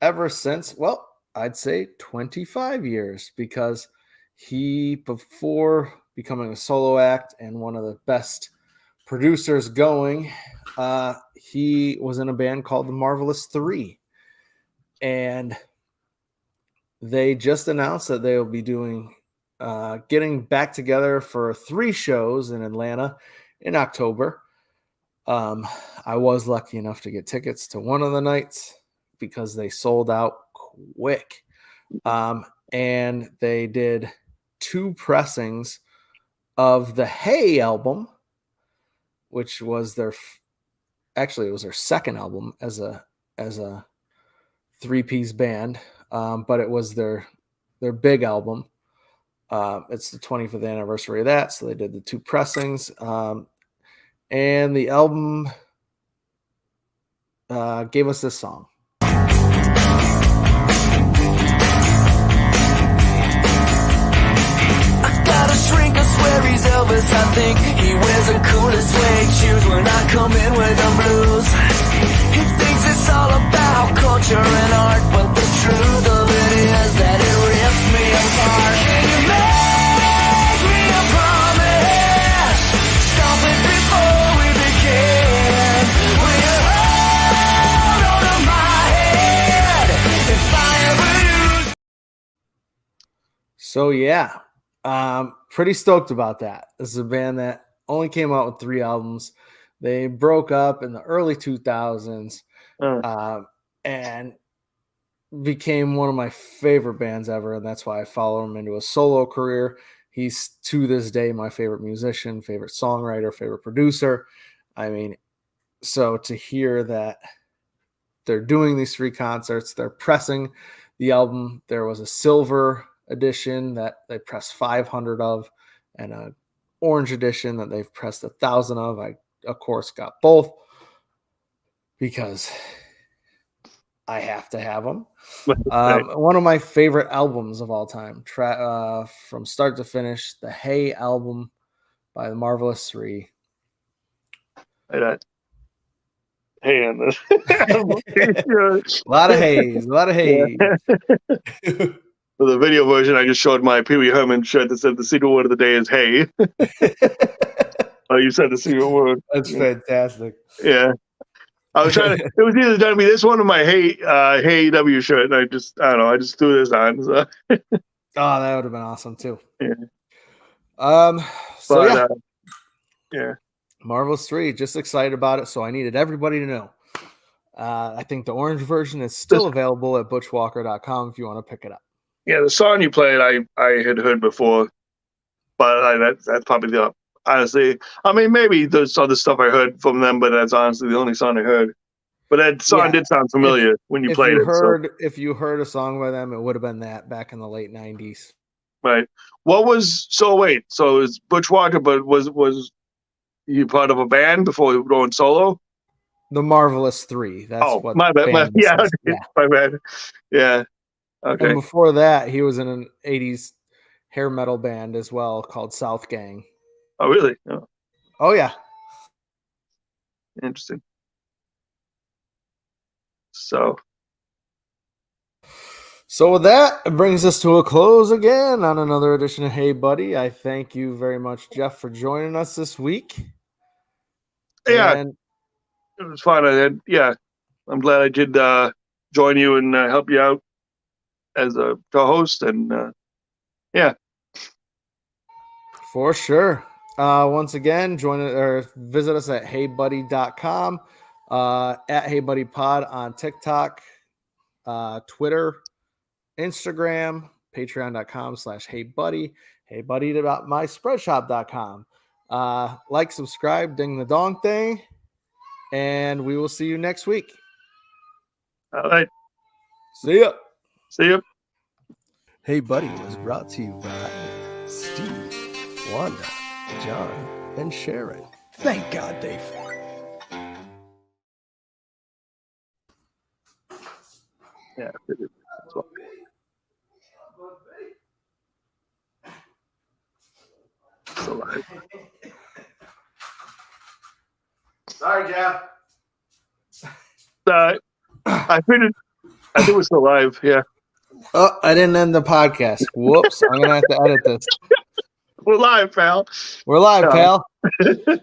[SPEAKER 2] ever since, well, I'd say 25 years, because he, before becoming a solo act and one of the best producers going, he was in a band called the Marvelous Three. And they just announced that they'll be doing getting back together for 3 shows in Atlanta in October. I was lucky enough to get tickets to one of the nights because they sold out quick. And they did 2 pressings of the Heyyy album, which was it was their second album as a 3-piece band. But it was their big album. It's the 25th anniversary of that, so they did the 2 pressings. And the album gave us this song.
[SPEAKER 4] I got a shrink, I swear he's Elvis. I think he wears the coolest suede shoes when I come in with the blues. He thinks it's all about culture and art, but the truth of it is that it rips me apart. Can you make me a promise? Stop it before we begin. Will you hold on to my head if I ever lose?
[SPEAKER 2] So yeah, pretty stoked about that. This is a band that only came out with 3 albums. They broke up in the early 2000s and became one of my favorite bands ever, and that's why I followed him into a solo career. He's, to this day, my favorite musician, favorite songwriter, favorite producer. I mean, so to hear that they're doing these 3 concerts, they're pressing the album. There was a silver edition that they pressed 500 of, and an orange edition that they've pressed 1,000 of. I, of course, got both because I have to have them. One of my favorite albums of all time, from start to finish, the Heyyy album by the Marvelous Three.
[SPEAKER 3] Hey, on this.
[SPEAKER 2] A lot of Heyys, a lot of Heyys.
[SPEAKER 3] For the video version, I just showed my Pee Wee Herman shirt that said the secret word of the day is hey. Oh, you said the secret word.
[SPEAKER 2] That's fantastic.
[SPEAKER 3] Yeah. I was trying to, it was either going to be this one or my Hey W shirt, and I don't know, I just threw this on. So.
[SPEAKER 2] Oh, that would have been awesome too.
[SPEAKER 3] Yeah.
[SPEAKER 2] Yeah. Marvelous 3, just excited about it. So I needed everybody to know. I think the orange version is still available at butchwalker.com if you want to pick it up.
[SPEAKER 3] Yeah, the song you played, I had heard before, but that's probably the, honestly, I mean, maybe there's other stuff I heard from them, but that's honestly the only song I heard. But that song did sound familiar when you played it.
[SPEAKER 2] If you heard a song by them, it would have been that back in the late 90s.
[SPEAKER 3] Right. So it's Butch Walker, but was you part of a band before going solo?
[SPEAKER 2] The Marvelous Three. That's what
[SPEAKER 3] my bad. My bad. Yeah. Okay.
[SPEAKER 2] And before that, he was in an 80s hair metal band as well called South Gang.
[SPEAKER 3] Oh, really?
[SPEAKER 2] Oh, yeah.
[SPEAKER 3] Interesting. So
[SPEAKER 2] with that, it brings us to a close again on another edition of Hey Buddy. I thank you very much, Jeff, for joining us this week.
[SPEAKER 3] Yeah,
[SPEAKER 2] And
[SPEAKER 3] it was fun. I'm glad I did join you and help you out as a co-host. And yeah,
[SPEAKER 2] for sure. Once again, join it or visit us at heybuddy.com, at heybuddypod on TikTok, Twitter, Instagram, patreon.com/heybuddy, heybuddy.myspreadshop.com. Like, subscribe, ding the dong thing, and we will see you next week.
[SPEAKER 3] all right.
[SPEAKER 2] See ya.
[SPEAKER 3] See you.
[SPEAKER 5] Hey Buddy was brought to you by Steve, Wanda, John, and Sharon. Thank God they.
[SPEAKER 3] Yeah. That's what. So,
[SPEAKER 2] Sorry, Jeff.
[SPEAKER 3] I think we're still live. Yeah.
[SPEAKER 2] Oh, I didn't end the podcast. Whoops. I'm going to have to edit this.
[SPEAKER 3] We're live, pal.
[SPEAKER 2] We're live,
[SPEAKER 3] Yeah.
[SPEAKER 2] pal.